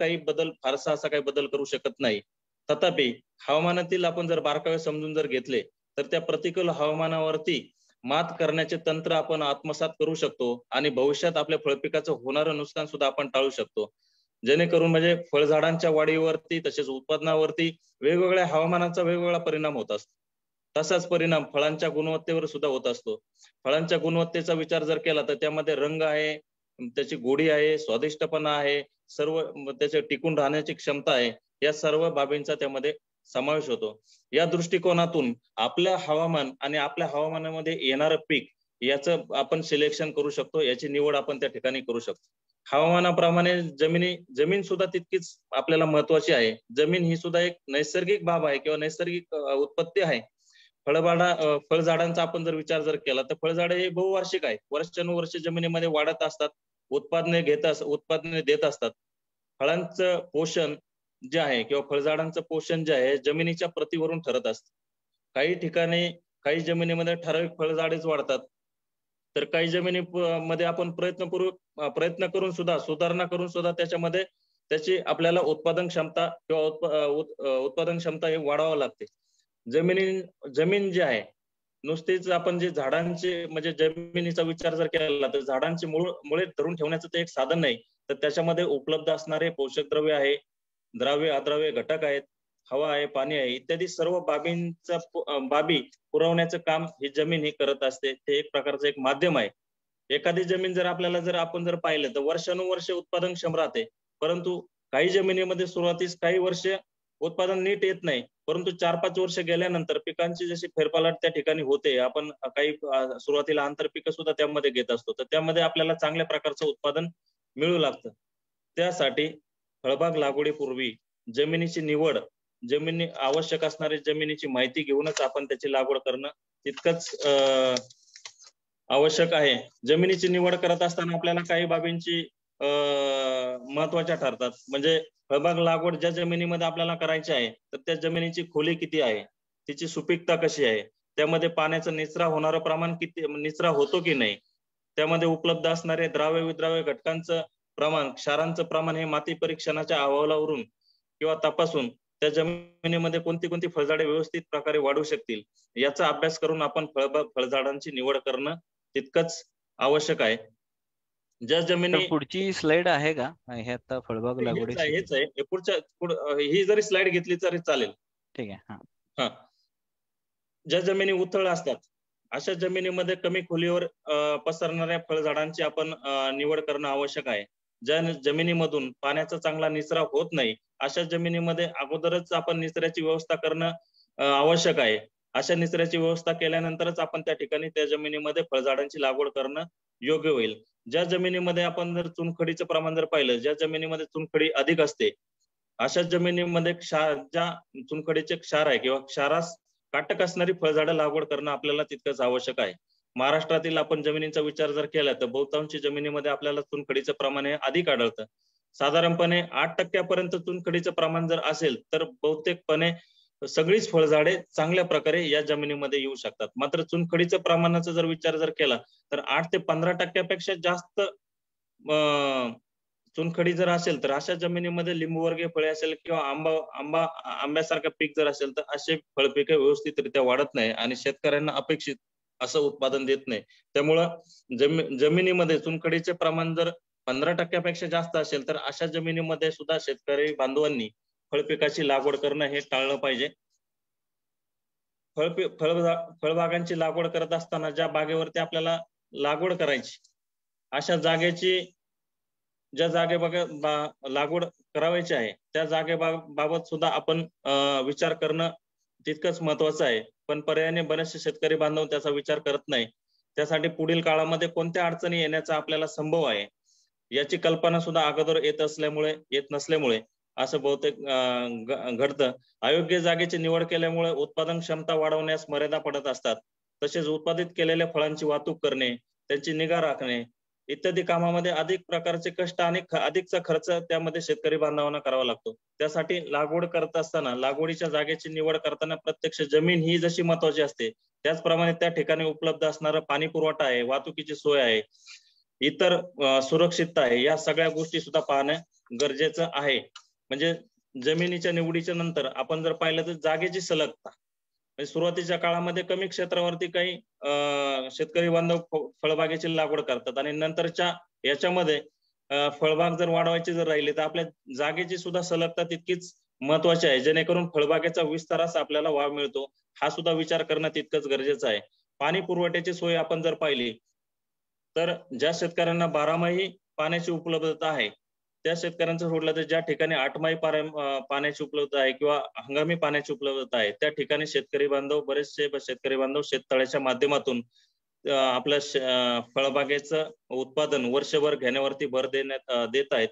B: फारसा असा काही बदल करू शकत नाही. तथापि हवामानातील आपण जर बारकावे समजून जर घेतले तर त्या प्रतिकूल हवामानावरती मात करण्याचे तंत्र आपण आत्मसात करू शकतो आणि भविष्यात आपल्या फळपिकाचं होणारं नुकसान सुद्धा आपण टाळू शकतो. जेणेकरून म्हणजे फळझाडांच्या वाढीवरती तसेच उत्पादनावरती वेगवेगळ्या हवामानाचा वेगवेगळा परिणाम होत असतो. तसाच परिणाम फळांच्या गुणवत्तेवर सुद्धा होत असतो. फळांच्या गुणवत्तेचा विचार जर केला तर त्यामध्ये रंग आहे, त्याची गोडी आहे, स्वादिष्टपणा आहे, सर्व त्याचे टिकून राहण्याची क्षमता आहे, या सर्व बाबींचा त्यामध्ये समावेश होतो. या दृष्टिकोनातून आपलं हवामान आणि आपल्या हवामानामध्ये येणारं पीक याचं आपण सिलेक्शन करू शकतो, याची निवड आपण त्या ठिकाणी करू शकतो. हवामानाप्रमाणे जमीन सुद्धा तितकीच आपल्याला महत्वाची आहे. जमीन ही सुद्धा एक नैसर्गिक बाब आहे किंवा नैसर्गिक उत्पत्ती आहे. फळझाडांचा आपण जर विचार जर केला तर फळझाडे हे बहुवार्षिक आहे, वर्षानुवर्ष जमिनीमध्ये वाढत असतात, उत्पादने देत असतात. फळांचं पोषण जे आहे किंवा फळझाडांचं पोषण जे आहे जमिनीच्या प्रतीवरून ठरत असतं. काही ठिकाणी काही जमिनीमध्ये ठराविक फळझाडेच वाढतात, तर काही जमिनीमध्ये आपण प्रयत्न करून सुद्धा सुधारणा करून सुद्धा त्याच्यामध्ये त्याची आपल्याला उत्पादन क्षमता किंवा उत्पादन क्षमता हे वाढवावं लागते. जमीन जी आहे नुसतीच आपण जे झाडांचे म्हणजे जमिनीचा विचार जर केला तर झाडांचे मुळे धरून ठेवण्याचं ते एक साधन नाही, तर त्याच्यामध्ये उपलब्ध असणारे पोषक द्रव्य आहे, द्राव्य अद्राव्य घटक आहेत, हवा आहे, पाणी आहे, इत्यादी सर्व बाबी पुरवण्याचं काम ही जमीन ही करत असते. ते एक प्रकारचं एक माध्यम आहे. एखादी जमीन जर आपण जर पाहिलं तर वर्षानुवर्ष उत्पादन क्षम राहते, परंतु काही जमिनीमध्ये सुरुवातीस काही वर्ष उत्पादन नीट येत नाही, परंतु 4-5 वर्ष गेल्यानंतर पिकांची जशी फेरपालट त्या ठिकाणी होते, आपण काही सुरुवातीला आंतरपिकं सुद्धा त्यामध्ये घेत असतो, तर त्यामध्ये आपल्याला चांगल्या प्रकारचं उत्पादन मिळू लागतं. त्यासाठी फळबाग लागवडीपूर्वी जमिनीची निवड, आवश्यक असणारी जमिनीची माहिती घेऊनच आपण त्याची लागवड करणं तितकंच आवश्यक आहे. जमिनीची निवड करत असताना आपल्याला काही बाबींची महत्वाच्या ठरतात. म्हणजे फळबाग लागवड ज्या जमिनीमध्ये आपल्याला करायची आहे तर त्या जमिनीची खोली किती आहे, तिची सुपीकता कशी आहे, त्यामध्ये पाण्याचा निचरा होणारं प्रमाण किती, निचरा होतो की नाही, त्यामध्ये उपलब्ध असणारे द्राव्य विद्राव्य घटकांचं प्रमाण, क्षारांचं प्रमाण हे माती परीक्षणाच्या अहवालावरून किंवा तपासून त्या जमिनीमध्ये कोणती फळझाडे व्यवस्थित प्रकारे वाढू शकतील याचा अभ्यास करून आपण फळझाडांची निवड करणं तितकंच आवश्यक आहे. ज्या जमिनी
C: पुढची स्लाइड आहे का हे आता फळबाग लागवडीची?
B: हेच आहे. ही जरी स्लाइड घेतली तरी चालेल.
C: ठीक आहे.
B: हा, ज्या जमिनी उथळ असतात अशा जमिनीमध्ये कमी खोलीवर पसरणाऱ्या फळझाडांची आपण निवड करणं आवश्यक आहे. ज्या जमिनीमधून पाण्याचा चांगला निचरा होत नाही अशा जमिनीमध्ये अगोदरच आपण निचऱ्याची व्यवस्था करणं आवश्यक आहे. अशा निचऱ्याची व्यवस्था केल्यानंतरच आपण त्या ठिकाणी त्या जमिनीमध्ये फळझाडांची लागवड करणं योग्य होईल. ज्या जमिनीमध्ये आपण जर चुनखडीचं प्रमाण जर पाहिलं, ज्या जमिनीमध्ये चुनखडी अधिक असते अशा जमिनीमध्ये ज्या चुनखडीचे क्षार आहे किंवा क्षारास काटक असणारी फळझाडं लागवड करणं आपल्याला तितकंच आवश्यक आहे. महाराष्ट्रातील आपण जमिनीचा विचार जर केला तर बहुतांशी जमिनीमध्ये आपल्याला चुनखडीचं प्रमाण हे अधिक आढळतं. साधारणपणे 8% चुनखडीचं प्रमाण जर असेल तर बहुतेकपणे सगळीच फळझाडे चांगल्या प्रकारे या जमिनीमध्ये येऊ शकतात. मात्र चुनखडीचं प्रमाणाचा जर विचार जर केला तर 8 ते 15% जास्त चुनखडी जर असेल तर अशा जमिनीमध्ये लिंबूवर्गीय फळे असेल किंवा आंब्यासारखं पीक जर असेल तर असे फळपिके व्यवस्थितरित्या वाढत नाही आणि शेतकऱ्यांना अपेक्षित असं उत्पादन देत नाही. त्यामुळं जमिनीमध्ये चुनखडीचे प्रमाण जर 15% जास्त असेल तर अशा जमिनीमध्ये सुद्धा शेतकरी बांधवांनी फळपिकाची लागवड करणं हे टाळलं पाहिजे. फळबागांची लागवड करत असताना ज्या बागेवरती आपल्याला लागवड करायची अशा जागेची ज्या लागवड करावायची आहे त्या जागेबाबत सुद्धा आपण विचार करणं तितकंच महत्वाचं आहे. पण पर्यायाने बरेचसे शेतकरी बांधव त्याचा विचार करत नाही. त्यासाठी पुढील काळामध्ये कोणत्या अडचणी येण्याचा आपल्याला संभव आहे याची कल्पना सुद्धा अगोदर येत नसल्यामुळे असं बहुतेक घडतं. अयोग्य जागेची निवड केल्यामुळे उत्पादन क्षमता वाढवण्यास मर्यादा पडत असतात. तसेच उत्पादित केलेल्या फळांची वाहतूक करणे, त्यांची निगा राखणे इत्यादी कामामध्ये अधिक प्रकारचे कष्ट आणि अधिकचा खर्च त्यामध्ये शेतकरी बांधवांना करावा लागतो. त्यासाठी लागवड करत असताना लागवडीच्या जागेची निवड करताना प्रत्यक्ष जमीन ही जशी महत्वाची असते त्याचप्रमाणे त्या ठिकाणी उपलब्ध असणारा पाणी पुरवठा आहे, वाहतुकीची सोय आहे, इतर सुरक्षितता आहे, या सगळ्या गोष्टी सुद्धा पाहणं गरजेचं आहे. म्हणजे जमिनीच्या निवडीच्या नंतर आपण जर पाहिलं तर जागेची सलगता, म्हणजे सुरुवातीच्या काळामध्ये कमी क्षेत्रावरती काही शेतकरी बांधव फळबागेची लागवड करतात आणि नंतरच्या याच्यामध्ये फळबाग जर वाढवायची जर राहिली तर आपल्या जागेची सुद्धा सलगता तितकीच महत्वाची आहे, जेणेकरून फळबागेचा विस्तारास आपल्याला वाव मिळतो. हा सुद्धा विचार करणं तितकंच गरजेचं आहे. पाणी पुरवठ्याची सोय आपण जर पाहिली तर ज्या शेतकऱ्यांना बारामाही पाण्याची उपलब्धता आहे त्या शेतकऱ्यांचं सोडलं तर ज्या ठिकाणी 8 माही पाण्याची उपलब्धता आहे किंवा हंगामी पाण्याची उपलब्धता आहे त्या ठिकाणी बरेचसे शेतकरी बांधव शेततळ्याच्या माध्यमातून आपल्या फळबागेचं उत्पादन वर्षभर घेण्यावरती भर देत आहेत.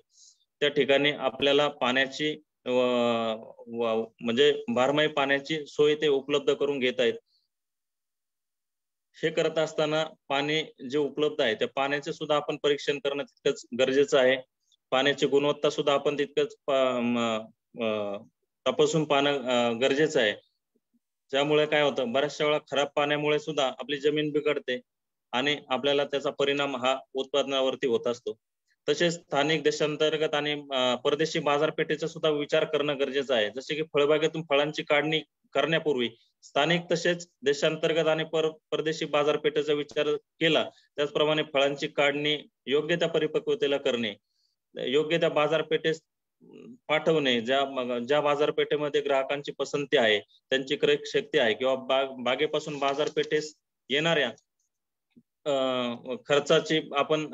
B: त्या ठिकाणी आपल्याला पाण्याची म्हणजे बारमाही पाण्याची सोय ते उपलब्ध करून घेत आहेत. हे करत असताना पाणी जे उपलब्ध आहे त्या पाण्याचे सुद्धा आपण परीक्षण करणं तितकंच गरजेचं आहे. पाण्याची गुणवत्ता सुद्धा आपण तितकंच तपासून पाहणं गरजेचं आहे. त्यामुळे काय होतं, बऱ्याचशा वेळा खराब पाण्यामुळे सुद्धा आपली जमीन बिघडते आणि आपल्याला त्याचा परिणाम हा उत्पादनावरती होत असतो. तसेच स्थानिक देशांतर्गत आणि परदेशी बाजारपेठेचा सुद्धा विचार करणं गरजेचं आहे. जसे की फळबागेतून फळांची काढणी करण्यापूर्वी स्थानिक तसेच देशांतर्गत आणि परदेशी बाजारपेठेचा विचार केला त्याचप्रमाणे फळांची काढणी योग्य त्या परिपक्वतेला करणे, योग्य त्या बाजारपेठेस पाठवणे, ज्या बाजारपेठेमध्ये ग्राहकांची पसंती आहे, त्यांची क्रय शक्ती आहे किंवा बागेपासून बाजारपेठेस येणाऱ्या खर्चाची आपण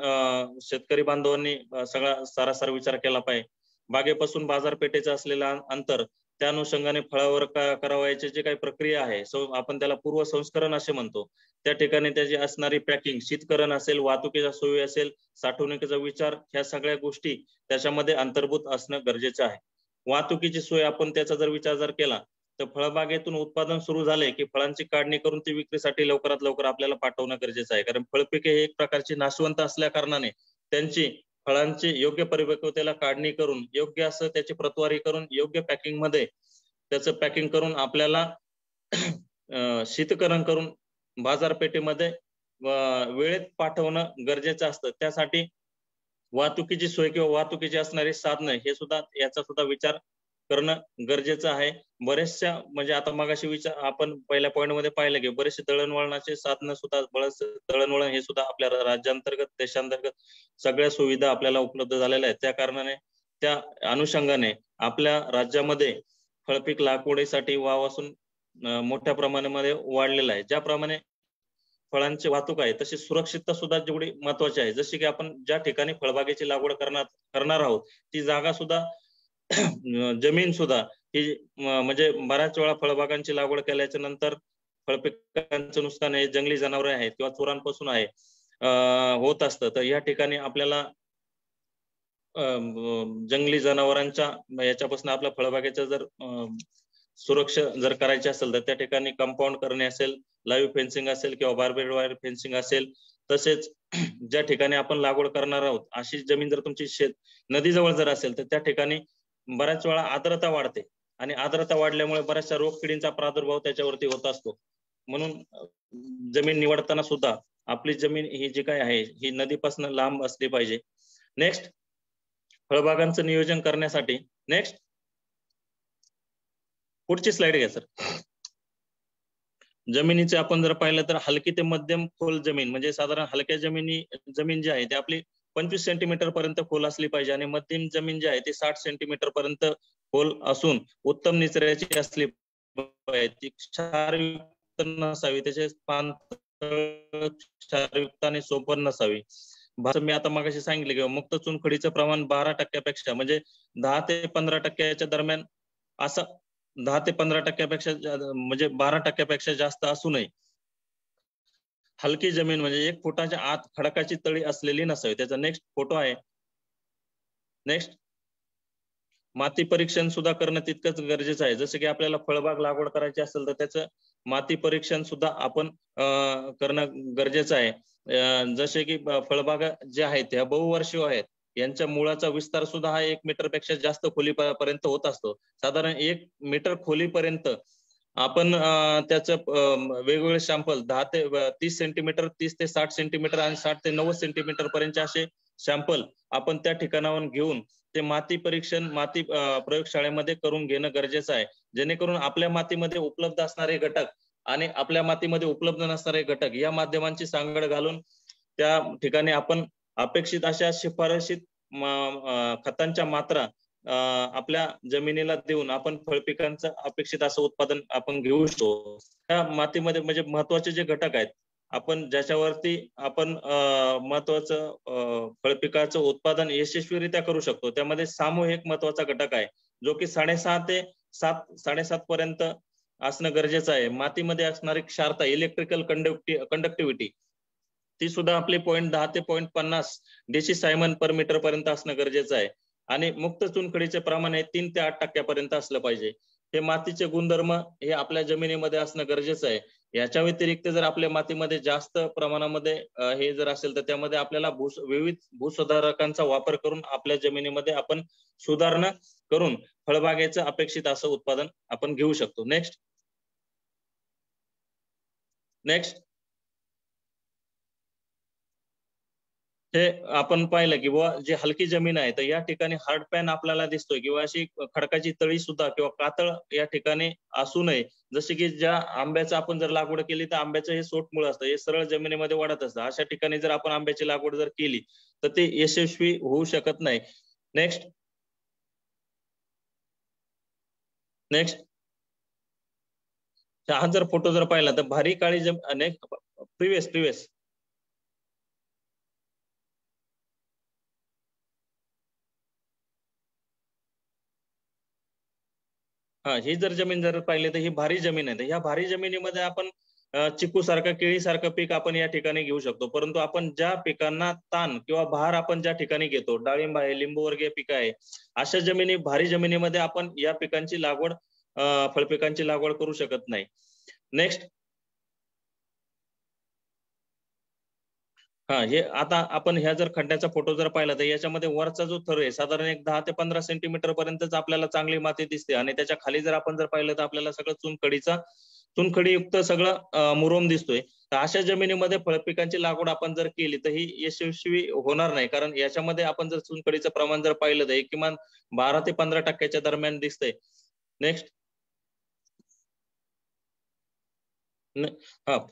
B: शेतकरी बांधवांनी सगळा सारासार विचार केला पाहिजे. बागेपासून बाजारपेठेचं असलेला अंतर, त्या अनुषंगाने फळावर करावयाची जी काही प्रक्रिया आहे आपण त्याला पूर्व संस्करण असे म्हणतो, त्या ठिकाणी त्याची असणारी पॅकिंग, शीतकरण असेल, वाहतुकीचा सोयी असेल, साठवणुकीचा विचार, ह्या सगळ्या गोष्टी त्याच्यामध्ये अंतर्भूत असणं गरजेचं आहे. वाहतुकीची सोय आपण त्याचा जर विचार केला तर फळबागेतून उत्पादन सुरू झाले की फळांची काढणी करून ती विक्रीसाठी लवकरात लवकर आपल्याला पाठवणं गरजेचं आहे. कारण फळपिके हे एक प्रकारची नाशवंत असल्या कारणाने त्यांची फळांची योग्य परिपक्वतेला काढणी करून योग्य असं त्याची प्रतवारी करून योग्य पॅकिंग मध्ये त्याचं पॅकिंग करून आपल्याला शीतकरण करून बाजारपेठेमध्ये वेळेत पाठवणं गरजेचं असतं. त्यासाठी वाहतुकीची सोय किंवा वाहतुकीची असणारी साधनं हे सुद्धा याचा सुद्धा विचार करणं गरजेचं आहे. बरेचशा म्हणजे आता मगाशी आपण पहिल्या पॉइंट मध्ये पाहिलं की बरेचसे दळणवळणाचे साधनं सुद्धा, दळणवळण हे सुद्धा आपल्या राज्यांतर्गत देशांतर्गत सगळ्या सुविधा आपल्याला उपलब्ध झालेल्या आहेत. त्या कारणाने त्या अनुषंगाने आपल्या राज्यामध्ये फळपीक लागवडीसाठी वाव असून मोठ्या प्रमाणामध्ये वाढलेला आहे. ज्याप्रमाणे फळांची वाहतूक आहे तशी सुरक्षितता सुद्धा जेवढी महत्वाची आहे. जशी की आपण ज्या ठिकाणी फळबागेची लागवड करणार आहोत ती जागा सुद्धा जमीन सुद्धा ही म्हणजे बऱ्याच वेळा फळबागांची लागवड केल्याच्या नंतर फळपिकांचं नुकसान हे जंगली जनावरे आहेत किंवा चोरांपासून आहे होत असतं. तर या ठिकाणी आपल्याला जंगली जनावरांच्या याच्यापासून आपल्या फळबागेचं जर सुरक्षा जर करायची असेल तर त्या ठिकाणी कंपाऊंड करणे असेल, लाईव्ह फेन्सिंग असेल किंवा बार्बेड वायर फेन्सिंग असेल. तसेच ज्या ठिकाणी आपण लागवड करणार आहोत अशी जमीन जर तुमची नदीजवळ जर असेल तर त्या ठिकाणी बऱ्याच वेळा आर्द्रता वाढते आणि आर्द्रता वाढल्यामुळे बऱ्याचशा रोगकिडींचा प्रादुर्भाव त्याच्यावरती होत असतो. म्हणून जमीन निवडताना सुद्धा आपली जमीन ही जी काय आहे ही नदीपासून लांब असली पाहिजे. नेक्स्ट, फळबागांचं नियोजन करण्यासाठी नेक्स्ट पुढची स्लाइड घ्या सर. जमिनीचे आपण जर पाहिलं तर हलकी ते मध्यम खोल जमीन म्हणजे साधारण हलक्या जमीन जी आहे ती आपली 25 सेंटीमीटर पर्यंत खोल असली पाहिजे आणि मध्यम जमीन जी आहे ती 60 सेंटीमीटर पर्यंत खोल असून उत्तम निचऱ्याची असली पाहिजे. ती क्षारयुक्त नसावी, त्याचे पान क्षारयुक्त आणि सोपन नसावी. मी आता मगाशी सांगितले की मुक्त चुनखडीचं प्रमाण 12% म्हणजे 10 ते 15% दरम्यान असं 10 ते 15% म्हणजे 12% जास्त असू नये. हलकी जमीन म्हणजे 1 फुटाच्या आत खडकाची तळी असलेली नसावी. त्याचा नेक्स्ट फोटो आहे. नेक्स्ट, माती परीक्षण सुद्धा करणं तितकंच गरजेचं आहे. जसं की आपल्याला फळबाग लागवड करायची असेल तर त्याचं माती परीक्षण सुद्धा आपण करणं गरजेचं आहे. जसे की फळबागा ज्या आहेत त्या बहुवर्षीय आहेत, यांच्या मुळाचा विस्तार सुद्धा हा 1 मीटरपेक्षा जास्त खोलीपर्यंत होत असतो. साधारण 1 मीटर खोलीपर्यंत आपण त्याचं वेगवेगळे सॅम्पल 10 ते 30 सेंटीमीटर, 30 ते 60 सेंटीमीटर आणि 60 ते 90 सेंटीमीटर पर्यंतचे असे सॅम्पल आपण त्या ठिकाणावरून घेऊन ते माती परीक्षण माती प्रयोगशाळेमध्ये करून घेणं गरजेचं आहे. जेणेकरून आपल्या मातीमध्ये उपलब्ध असणारे घटक आणि आपल्या मातीमध्ये उपलब्ध नसणारे घटक या माध्यमांची सांगड घालून त्या ठिकाणी आपण अपेक्षित अशा शिफारशीत खतांच्या मात्रा आपल्या जमिनीला देऊन आपण फळपिकांचं अपेक्षित असं उत्पादन आपण घेऊ शकतो. त्या मातीमध्ये म्हणजे महत्वाचे जे घटक आहेत आपण ज्याच्यावरती आपण महत्वाचं फळपिकाचं उत्पादन यशस्वीरित्या करू शकतो, त्यामध्ये सामूहिक महत्वाचा घटक आहे जो की 6.5 ते 7.5 पर्यंत असणं गरजेचं आहे. मातीमध्ये असणारी क्षारता इलेक्ट्रिकल कंडक्टिव्हिटी ती सुद्धा आपली 0.10 ते 0.50 डेसिसायमन पर मीटर पर्यंत असणं गरजेचं आहे. आणि मुक्त चुनखडीचे प्रमाण हे 3 ते 8% पर्यंत असलं पाहिजे. हे मातीचे गुणधर्म हे आपल्या जमिनीमध्ये असणं गरजेचं आहे. याच्या व्यतिरिक्त जर आपल्या मातीमध्ये जास्त प्रमाणामध्ये हे जर असेल तर त्यामध्ये आपल्याला विविध भूसुधारकांचा वापर करून आपल्या जमिनीमध्ये आपण सुधारणा करून फळबागेचं अपेक्षित असं उत्पादन आपण घेऊ शकतो. नेक्स्ट हे आपण पाहिलं की बुवा जे हलकी जमीन आहे तर या ठिकाणी हार्ड पॅन आपल्याला दिसतोय किंवा अशी खडकाची तळी सुद्धा किंवा कातळ या ठिकाणी असू नये. जसे की ज्या आंब्याचं आपण जर लागवड केली तर आंब्याचं हे सोटमुळ असतं, हे सरळ जमिनीमध्ये वाढत असतं. अशा ठिकाणी जर आपण आंब्याची लागवड जर केली तर ते यशस्वी होऊ शकत नाही. नेक्स्ट हा जर फोटो जर पाहिला तर भारी काळी प्रिव्हियस ही जर जमीन जर पाहिली तर ही भारी जमीन आहे. ह्या भारी जमिनीमध्ये आपण चिकू सारखं केळी सारखं पीक आपण या ठिकाणी घेऊ शकतो. परंतु आपण ज्या पिकांना ताण किंवा भार आपण ज्या ठिकाणी घेतो, डाळिंब आहे, लिंबू वर्गीय पिकं आहे, अशा भारी जमिनीमध्ये आपण या पिकांची लागवड फळपिकांची लागवड करू शकत नाही. नेक्स्ट हे आता आपण ह्या जर खड्ड्याचा फोटो जर पाहिला तर याच्यामध्ये वरचा जो थर आहे साधारण एक 10 ते 15 सेंटीमीटर पर्यंतच आपल्याला चांगली माती दिसते आणि त्याच्या खाली जर आपण जर पाहिलं तर आपल्याला सगळं चुनखडीयुक्त सगळं मुरुम दिसतोय. तर अशा जमिनीमध्ये फळपिकांची लागवड आपण जर केली तर ही यशस्वी होणार नाही, कारण याच्यामध्ये आपण जर चुनखडीचं प्रमाण जर पाहिलं तर एक किमान 12 ते 15% दरम्यान दिसतंय. नेक्स्ट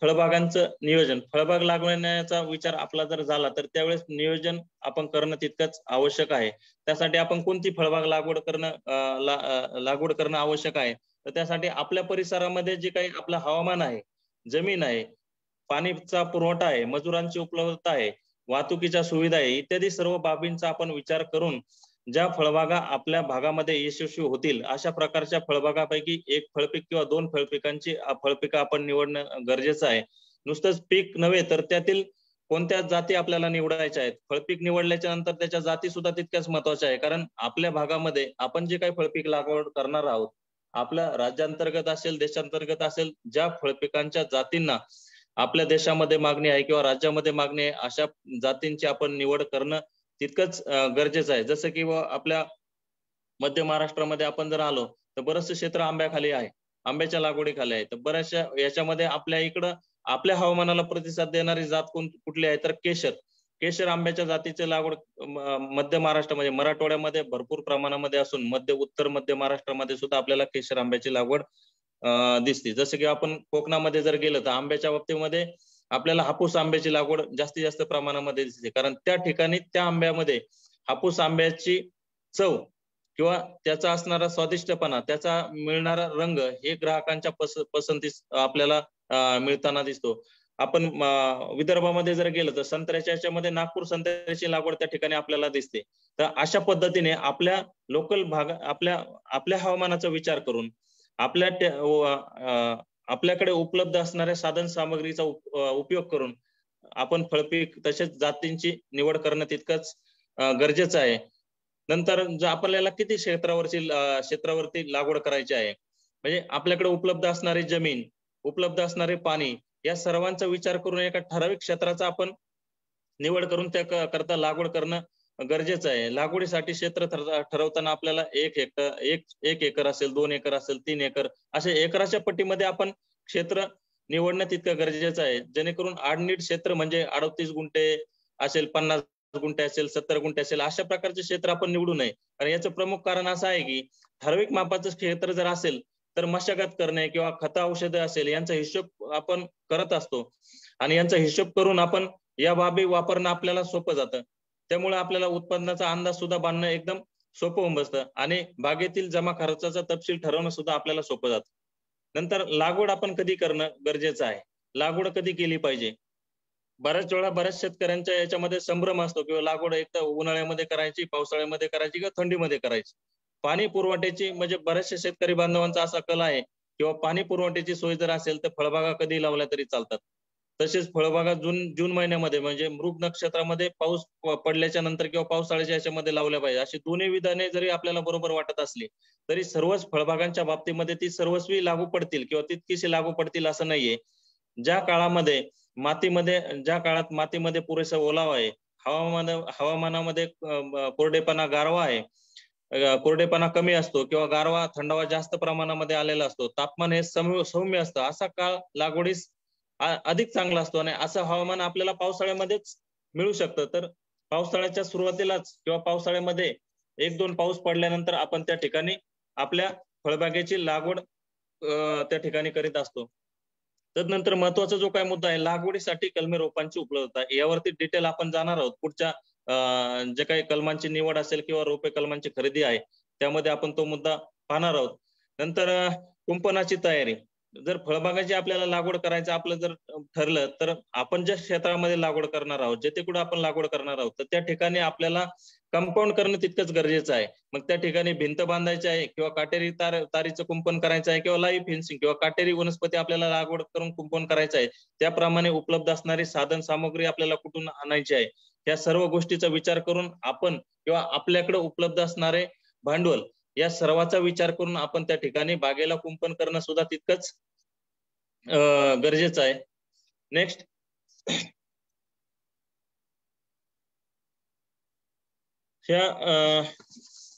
B: फळबागांचं नियोजन, फळबाग लागवण्याचा विचार आपला जर झाला तर त्यावेळेस नियोजन आपण करणं तितकंच आवश्यक आहे. त्यासाठी आपण कोणती फळबाग लागवड करणं आवश्यक आहे, तर त्यासाठी आपल्या परिसरामध्ये जे काही आपलं हवामान आहे, जमीन आहे, पाणीचा पुरवठा आहे, मजुरांची उपलब्धता आहे, वाहतुकीच्या सुविधा आहे, इत्यादी सर्व बाबींचा आपण विचार करून ज्या फळबागा आपल्या भागामध्ये यशस्वी होतील अशा प्रकारच्या फळबागापैकी एक फळपीक किंवा 2 फळपिकं आपण निवडणं गरजेचं आहे. नुसतंच पीक नव्हे तर त्यातील कोणत्या जाती आपल्याला निवडायच्या आहेत. फळपीक निवडल्याच्या नंतर त्याच्या जाती सुद्धा तितक्याच महत्वाच्या आहे, कारण आपल्या भागामध्ये आपण जे काही फळपीक लागवड करणार आहोत, आपल्या राज्यांतर्गत असेल, देशांतर्गत असेल, ज्या फळपिकांच्या जातींना आपल्या देशामध्ये मागणी आहे किंवा राज्यामध्ये मागणी आहे अशा जातींची आपण निवड करणं तितकंच गरजेचं आहे. जसं की आपल्या मध्य महाराष्ट्रामध्ये आपण जर आलो तर बरंचसं क्षेत्र आंब्याखाली आहे, आंब्याच्या लागवडीखाली आहे. तर बऱ्याचशा याच्यामध्ये आपल्या इकडं आपल्या हवामानाला प्रतिसाद देणारी जात कुठली आहे तर केशर आंब्याच्या जातीची लागवड मध्य महाराष्ट्रामध्ये, मराठवाड्यामध्ये भरपूर प्रमाणामध्ये असून उत्तर मध्य महाराष्ट्रामध्ये सुद्धा आपल्याला केशर आंब्याची लागवड दिसते. जसं की आपण कोकणामध्ये जर गेलं तर आंब्याच्या बाबतीमध्ये आपल्याला हापूस आंब्याची लागवड जास्तीत जास्त प्रमाणामध्ये दिसते, कारण त्या ठिकाणी त्या आंब्यामध्ये हापूस आंब्याची चव किंवा त्याचा असणारा स्वादिष्टपणा, त्याचा मिळणारा रंग हे ग्राहकांच्या पसंतीस आपल्याला मिळताना दिसतो. आपण विदर्भामध्ये जर गेलं तर संत्र्याच्या याच्यामध्ये नागपूर संत्र्याची लागवड त्या ठिकाणी आपल्याला दिसते. तर अशा पद्धतीने आपल्या लोकल भाग आपल्या हवामानाचा विचार करून आपल्याकडे उपलब्ध असणाऱ्या साधन सामग्रीचा उपयोग करून आपण फळपीक तसेच जातींची निवड करणं तितकंच गरजेचं आहे. नंतर जर आपल्याला किती क्षेत्रावरती लागवड करायची आहे, म्हणजे आपल्याकडे उपलब्ध असणारी जमीन, उपलब्ध असणारे पाणी, या सर्वांचा विचार करून एका ठराविक क्षेत्राचा आपण निवड करून त्या करता लागवड करणं गरजेचं आहे. लागवडीसाठी क्षेत्र ठरवताना आपल्याला 1 एकर असेल, 2 एकर असेल, 3 एकर अशा एकराच्या पट्टीमध्ये आपण क्षेत्र निवडणं तितकं गरजेचं आहे, जेणेकरून आडनीट क्षेत्र म्हणजे 38 गुंठे असेल, 50 गुंठे असेल, 70 गुंठे असेल, अशा प्रकारचे क्षेत्र आपण निवडू नये. कारण याचं प्रमुख कारण असं आहे की ठराविक मापाचं क्षेत्र जर असेल तर मशागत करणे किंवा खत औषधं असेल यांचा हिशोब आपण करत असतो आणि यांचा हिशोब करून आपण या बाबी वापरणं आपल्याला सोपं जातं. त्यामुळे आपल्याला उत्पन्नाचा अंदाज सुद्धा बांधणं एकदम सोपं होऊन बसतं आणि बागेतील जमा खर्चाचा तपशील ठरवणं सुद्धा आपल्याला सोपं जातं. नंतर लागवड आपण कधी करणं गरजेचं आहे, लागवड कधी केली पाहिजे. बऱ्याच वेळा बऱ्याच शेतकऱ्यांच्या याच्यामध्ये संभ्रम असतो किंवा लागवड एक तर उन्हाळ्यामध्ये करायची, पावसाळ्यामध्ये करायची किंवा थंडीमध्ये करायची. पाणी पुरवठ्याची म्हणजे बऱ्याचशा शेतकरी बांधवांचा असा कल आहे किंवा पाणी पुरवठ्याची सोय जर असेल तर फळबागा कधी लावल्या तरी चालतात. तसेच फळबागा जून महिन्यामध्ये म्हणजे मृग नक्षत्रामध्ये पाऊस पडल्याच्या नंतर किंवा पावसाळ्याच्या याच्यामध्ये लावल्या पाहिजे. अशी दोन्ही विधाने जरी आपल्याला बरोबर वाटत असली तरी सर्वच फळबागांच्या बाबतीमध्ये ती सर्वस्वी लागू पडतील किंवा तितकीशी लागू पडतील असं नाहीये. ज्या काळात मातीमध्ये पुरेसा ओलावा आहे, हवामानामध्ये कोरडेपणा गारवा आहे, कोरडेपणा कमी असतो किंवा गारवा थंडावा जास्त प्रमाणामध्ये आलेला असतो, तापमान हे सौम्य असतं, असा काळ लागवडीस अधिक चांगला असतो आणि असं हवामान आपल्याला पावसाळ्यामध्येच मिळू शकतं. तर पावसाळ्याच्या सुरुवातीलाच किंवा पावसाळ्यामध्ये 1-2 पाऊस पडल्यानंतर आपण त्या ठिकाणी आपल्या फळबागेची लागवड त्या ठिकाणी करीत असतो. तदनंतर महत्वाचा जो काय मुद्दा आहे, लागवडीसाठी कलमी रोपांची उपलब्धता, यावरती डिटेल आपण जाणार आहोत. पुढच्या जे काही कलमांची निवड असेल किंवा रोपे कलमांची खरेदी आहे त्यामध्ये आपण तो मुद्दा पाहणार आहोत. नंतर कुंपणाची तयारी. जर फळबागाची आपल्याला लागवड करायचं आपलं जर ठरलं तर आपण ज्या क्षेत्रामध्ये लागवड करणार आहोत, जिथे कुठे आपण लागवड करणार आहोत, तर त्या ठिकाणी आपल्याला कंपाऊंड करणं तितकंच गरजेचं आहे. मग त्या ठिकाणी भिंत बांधायची आहे किंवा काटेरी तारीचं कुंपण करायचं आहे किंवा लाईव्ह फेन्सिंग किंवा काटेरी वनस्पती आपल्याला लागवड करून कुंपण करायचं आहे, त्याप्रमाणे उपलब्ध असणारी साधन सामग्री आपल्याला कुठून आणायची आहे, या सर्व गोष्टीचा विचार करून आपण किंवा आपल्याकडे उपलब्ध असणारे भांडवल या सर्वाचा विचार करून आपण त्या ठिकाणी बागेला कुंपण करणं सुद्धा तितकंच गरजेचं आहे. नेक्स्ट,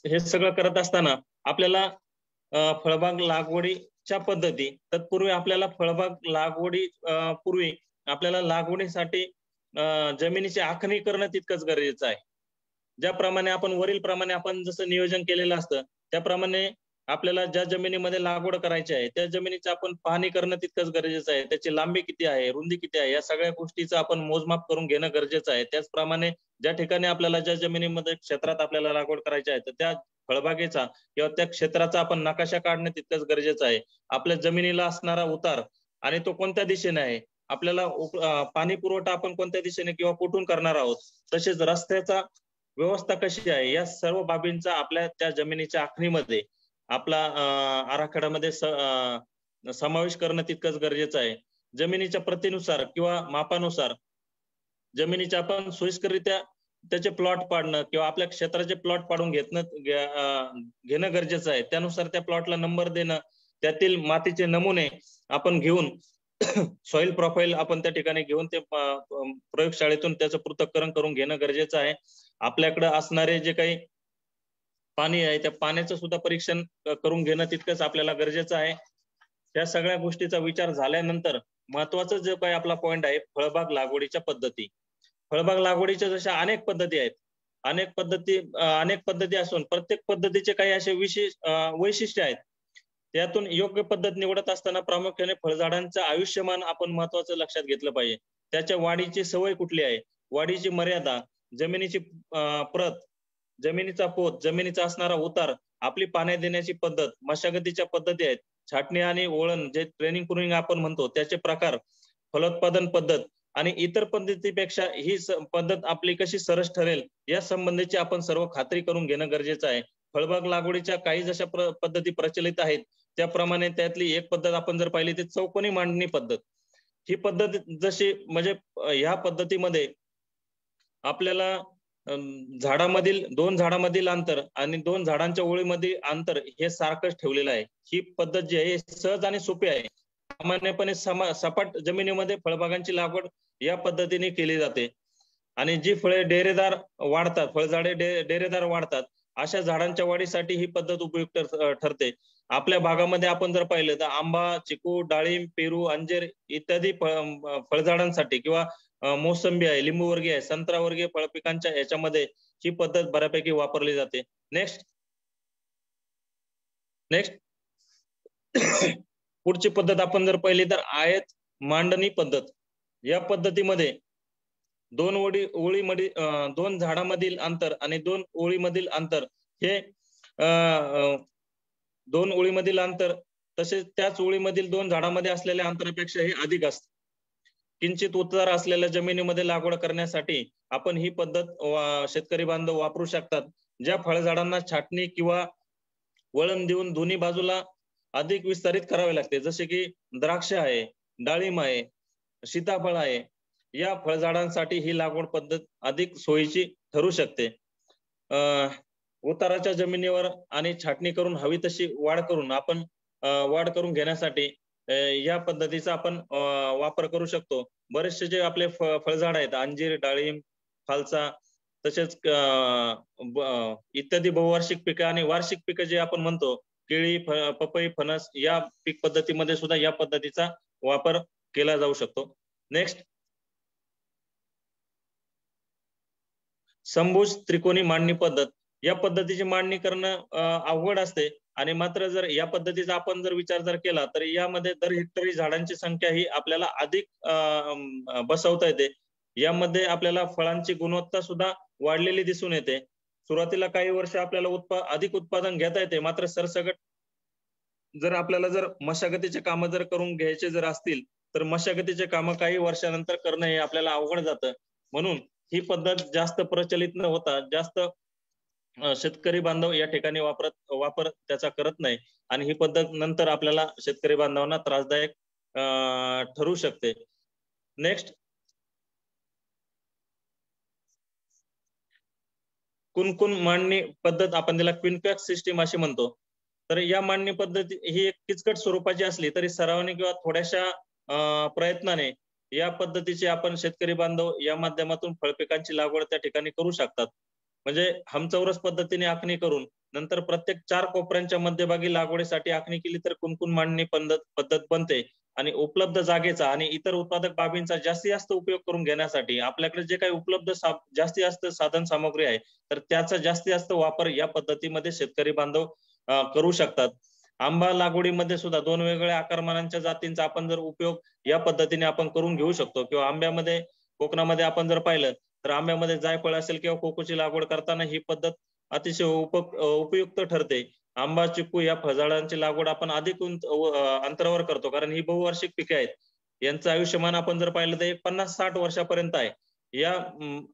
B: हे सगळं करत असताना आपल्याला फळबाग लागवडीच्या पद्धती, तत्पूर्वी आपल्याला फळबाग लागवडी पूर्वी आपल्याला लागवडीसाठी जमिनीची आखणी करणं तितकंच गरजेचं आहे. ज्याप्रमाणे आपण वरील प्रमाणे आपण जसं नियोजन केलेलं असतं त्याप्रमाणे आपल्याला ज्या जमिनीमध्ये लागवड करायची आहे त्या जमिनीचं आपण पाहणी करणं तितकंच गरजेचं आहे. त्याची लांबी किती आहे, रुंदी किती आहे, या सगळ्या गोष्टीचं आपण मोजमाप करून घेणं गरजेचं आहे. त्याचप्रमाणे ज्या ठिकाणी आपल्याला ज्या जमिनीमध्ये क्षेत्रात आपल्याला लागवड करायची आहे तर त्या फळबागेचा किंवा त्या क्षेत्राचा आपण नकाशा काढणं तितकंच गरजेचं आहे. आपल्या जमिनीला असणारा उतार आणि तो कोणत्या दिशेने आहे, आपल्याला पाणी पुरवठा आपण कोणत्या दिशेने किंवा कुठून करणार आहोत, तसेच रस्त्याचा व्यवस्था कशी आहे, या सर्व बाबींचा आपल्या त्या जमिनीच्या आखणीमध्ये आपला आराखड्यामध्ये समावेश करणं तितकंच गरजेचं आहे. जमिनीच्या प्रतीनुसार किंवा मापानुसार जमिनीच्या आपण सोयीस्कररित्या त्याचे प्लॉट पाडणं किंवा आपल्या क्षेत्राचे प्लॉट पाडून घेणं गरजेचं आहे. त्यानुसार त्या प्लॉटला नंबर देणं, त्यातील मातीचे नमुने आपण घेऊन सॉइल प्रोफाईल आपण त्या ठिकाणी घेऊन ते प्रयोगशाळेतून त्याचं पृथक्करण करून घेणं गरजेचं आहे. आपल्याकडे असणारे जे काही पाणी आहे त्या पाण्याचं सुद्धा परीक्षण करून घेणं तितकंच आपल्याला गरजेचं आहे. या सगळ्या गोष्टीचा विचार झाल्यानंतर महत्वाचं जो काही आपला पॉइंट आहे, फळबाग लागवडीच्या पद्धती. फळबाग लागवडीच्या जशा अनेक पद्धती आहेत, अनेक पद्धती असून प्रत्येक पद्धतीचे काही असे विशेष वैशिष्ट्य आहेत. त्यातून योग्य पद्धत निवडत असताना प्रामुख्याने फळझाडांचं आयुष्यमान आपण महत्वाचं लक्षात घेतलं पाहिजे. त्याच्या वाढीची सवय कुठली आहे, वाढीची मर्यादा, जमिनीची प्रत, जमिनीचा पोत, जमिनीचा असणारा उतार, आपली पाणी देण्याची पद्धत, मशागतीच्या पद्धती आहेत, छाटणी आणि ओळण जे ट्रेनिंग प्रूनिंग आपण म्हणतो त्याचे प्रकार, फलोत्पादन पद्धत आणि इतर पद्धतीपेक्षा ही पद्धत आपली कशी सरस ठरेल या संबंधीची आपण सर्व खात्री करून घेणं गरजेचं आहे. फळबाग लागवडीच्या काही जशा पद्धती प्रचलित आहेत त्याप्रमाणे त्यातली एक पद्धत आपण जर पाहिली ती चौकोनी मांडणी पद्धत. ही पद्धत जशी म्हणजे ह्या पद्धतीमध्ये आपल्याला दोन झाडामधील अंतर आणि 2 झाडांच्या ओळीमधील अंतर हे सारखंच ठेवलेलं आहे. ही पद्धत जी आहे सहज आणि सोपी आहे. सामान्यपणे सपाट जमिनीमध्ये फळबागांची लागवड या पद्धतीने केली जाते आणि जी फळे डेरेदार वाढतात, फळझाडे डेरेदार वाढतात, अशा झाडांच्या वाढीसाठी ही पद्धत उपयुक्त ठरते. आपल्या भागामध्ये आपण जर पाहिलं तर आंबा, चिकू, डाळिंब, पेरू, अंजीर इत्यादी फळझाडांसाठी किंवा मोसंबी आहे, लिंबू वर्गीय आहे, संत्रा वर्गीय फळपिकांच्या याच्यामध्ये ही पद्धत बऱ्यापैकी वापरली जाते. नेक्स्ट पुढची पद्धत आपण जर पाहिली तर आयत मांडणी पद्धत. या पद्धतीमध्ये दोन झाडामधील अंतर आणि 2 ओळीमधील अंतर हे 2 ओळीमधील अंतर तसेच त्याच ओळीमधील 2 झाडामध्ये असलेल्या अंतरापेक्षा हे अधिक असते. किंचित उतार असलेल्या जमिनीमध्ये लागवड करण्यासाठी आपण ही पद्धत शेतकरी बांधव वापरू शकतात. ज्या फळझाडांना छाटणी किंवा वळण देऊन दोन्ही बाजूला अधिक विस्तारित करावे लागते, जसे की द्राक्ष आहे, डाळिंब आहे, सीताफळ आहे, या फळझाडांसाठी ही लागवड पद्धत अधिक सोयीची ठरू शकते. उताराच्या जमिनीवर आणि छाटणी करून हवी तशी वाढ करून घेण्यासाठी या पद्धतीचा आपण वापर करू शकतो. बरेचसे जे आपले फळझाड आहेत, अंजीर, डाळिंब, फालसा, तसेच इत्यादी बहुवार्षिक पिके आणि वार्षिक पिके जे आपण म्हणतो, केळी, पपई, फणस, या पीक पद्धतीमध्ये सुद्धा या पद्धतीचा वापर केला जाऊ शकतो. नेक्स्ट, समभुज त्रिकोणी मांडणी पद्धत. या पद्धतीची मांडणी करणं अवघड असते आणि मात्र जर या पद्धतीचा आपण जर विचार केला तर यामध्ये दर हेक्टरी झाडांची संख्या ही आपल्याला अधिक बसवता येते. यामध्ये आपल्याला फळांची गुणवत्ता सुद्धा वाढलेली दिसून येते. सुरुवातीला काही वर्ष आपल्याला अधिक उत्पादन घेता येते, मात्र सरसकट जर आपल्याला जर मशागतीचे काम जर करून घ्यायचे जर असतील तर मशागतीचे काम काही वर्षानंतर करणं हे आपल्याला अवघड जातं. म्हणून ही पद्धत जास्त प्रचलित न होता जास्त शेतकरी बांधव या ठिकाणी वापर त्याचा करत नाही आणि ही पद्धत नंतर आपल्याला शेतकरी बांधवांना त्रासदायक ठरू शकते. नेक्स्ट, कुणकुण मांडणी पद्धत, आपण त्याला क्विनपॅक्स सिस्टीम असे म्हणतो. तर या मांडणी पद्धती ही एक किचकट स्वरूपाची असली तरी सरावाने किंवा थोड्याशा प्रयत्नाने या पद्धतीचे आपण शेतकरी बांधव या माध्यमातून फळपिकांची लागवड त्या ठिकाणी करू शकतात. म्हणजे हमचौरस पद्धतीने आखणी करून नंतर प्रत्येक 4 कोपऱ्यांच्या मध्यभागी लागवडीसाठी आखणी केली तर कुणकुण मांडणी पद्धत बनते. आणि उपलब्ध जागेचा आणि इतर उत्पादक बाबींचा जास्तीत जास्त उपयोग करून घेण्यासाठी आपल्याकडे जे काही उपलब्ध जास्तीत जास्त साधन सामग्री आहे तर त्याचा जास्तीत जास्त वापर या पद्धतीमध्ये शेतकरी बांधव करू शकतात. आंबा लागवडीमध्ये सुद्धा 2 वेगवेगळ्या आकारमानांच्या जातींचा आपण जर उपयोग या पद्धतीने आपण करून घेऊ शकतो. किंवा आंब्यामध्ये कोकणामध्ये आपण जर पाहिलं तर आंब्यामध्ये जायफळ असेल किंवा कोकोची लागवड करताना ही पद्धत अतिशय उपयुक्त ठरते. आंबा, चिक्कू या फळझाडांची लागवड आपण अधिक अंतरावर करतो कारण ही बहुवार्षिक पिके आहेत. यांचं आयुष्यमान आपण जर पाहिलं तर 50-60 वर्षापर्यंत आहे. या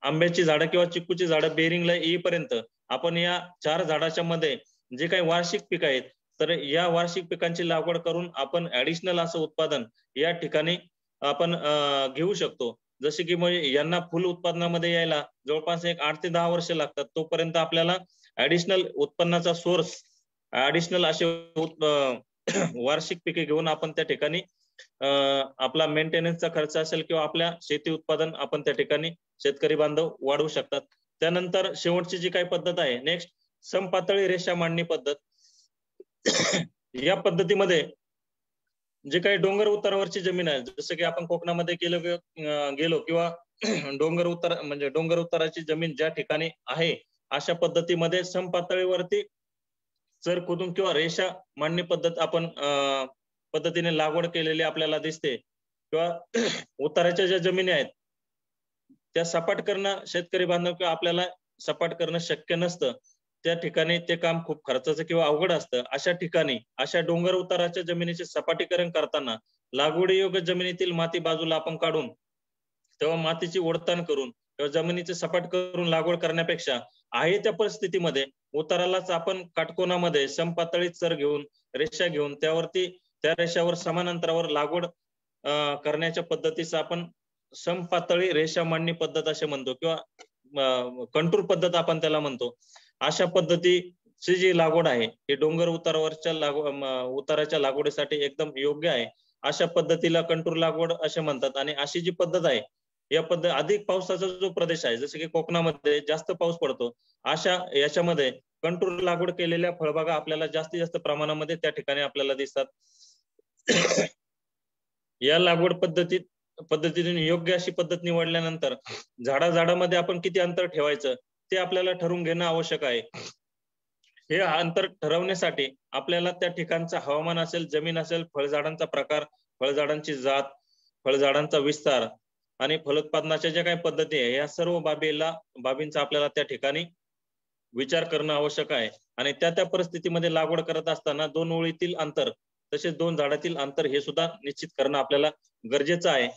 B: आंब्याची झाडं किंवा चिक्कूची झाडं बेरिंगला येईपर्यंत आपण या 4 झाडाच्या मध्ये जे काही वार्षिक पिकं आहेत तर या वार्षिक पिकांची लागवड करून आपण ऍडिशनल असं उत्पादन या ठिकाणी आपण घेऊ शकतो. जसे की म्हणजे यांना फुल उत्पादनामध्ये यायला जवळपास 8 ते 10 वर्ष लागतात. तोपर्यंत आपल्याला ऍडिशनल उत्पन्नाचा सोर्स, ऍडिशनल असे वार्षिक पिके घेऊन आपण त्या ठिकाणी आपला मेंटेनन्सचा खर्च असेल किंवा आपल्या शेती उत्पादन आपण त्या ठिकाणी शेतकरी बांधव वाढवू शकतात. त्यानंतर शेवटची जी काही पद्धत आहे, नेक्स्ट, समपातळी रेषा मांडणी पद्धत. या पद्धतीमध्ये जे काही डोंगर उतारावरची जमीन आहे, जसं की आपण कोकणामध्ये गेलो किंवा डोंगर उताराची जमीन ज्या ठिकाणी आहे अशा पद्धतीमध्ये समपातळीवरती चर खोदून किंवा रेषा मांडणी पद्धत आपण पद्धतीने लागवड केलेली आपल्याला दिसते. किंवा उताराच्या ज्या जमिनी आहेत त्या सपाट करणं शेतकरी बांधव किंवा आपल्याला सपाट करणं शक्य नसतं. त्या ठिकाणी ते काम खूप खर्चाचं किंवा अवघड असतं. अशा ठिकाणी अशा डोंगर उताराच्या जमिनीचे सपाटीकरण करताना लागवडीयोग्य जमिनीतील माती बाजूला आपण काढून तेव्हा मातीची ओढताण करून किंवा जमिनीचे सपाट करून लागवड करण्यापेक्षा आहे त्या परिस्थितीमध्ये उतारालाच आपण काटकोनामध्ये समपातळी चर घेऊन रेषा घेऊन त्यावरती त्या रेषावर समान अंतरावर लागवड करण्याच्या पद्धतीस आपण समपातळी रेषा मांडणी पद्धत असे म्हणतो किंवा कंटूर पद्धत आपण त्याला म्हणतो. अशा पद्धतीची जी लागवड आहे ही डोंगर उताराच्या लागवडीसाठी एकदम योग्य आहे. अशा पद्धतीला कंटूर लागवड असे म्हणतात. आणि अशी जी पद्धत आहे या पद्धत अधिक पावसाचा जो प्रदेश आहे जसं की कोकणामध्ये जास्त पाऊस पडतो अशा याच्यामध्ये कंटूर लागवड केलेल्या फळबागा आपल्याला जास्तीत जास्त प्रमाणामध्ये त्या ठिकाणी आपल्याला दिसतात. या लागवड पद्धतीने योग्य अशी पद्धत निवडल्यानंतर झाडामध्ये आपण किती अंतर ठेवायचं ते आपल्याला ठरवून घेणं आवश्यक आहे. हे अंतर ठरवण्यासाठी आपल्याला त्या ठिकाणचं हवामान असेल, जमीन असेल, फळझाडांचा प्रकार, फळझाडांची जात, फळझाडांचा विस्तार आणि फलोत्पादनाच्या ज्या काही पद्धती आहे या सर्व बाबींचा आपल्याला त्या ठिकाणी विचार करणं आवश्यक आहे. आणि त्या परिस्थितीमध्ये लागवड करत असताना 2 ओळीतील अंतर तसेच 2 झाडातील अंतर हे सुद्धा निश्चित करणं आपल्याला गरजेचं आहे.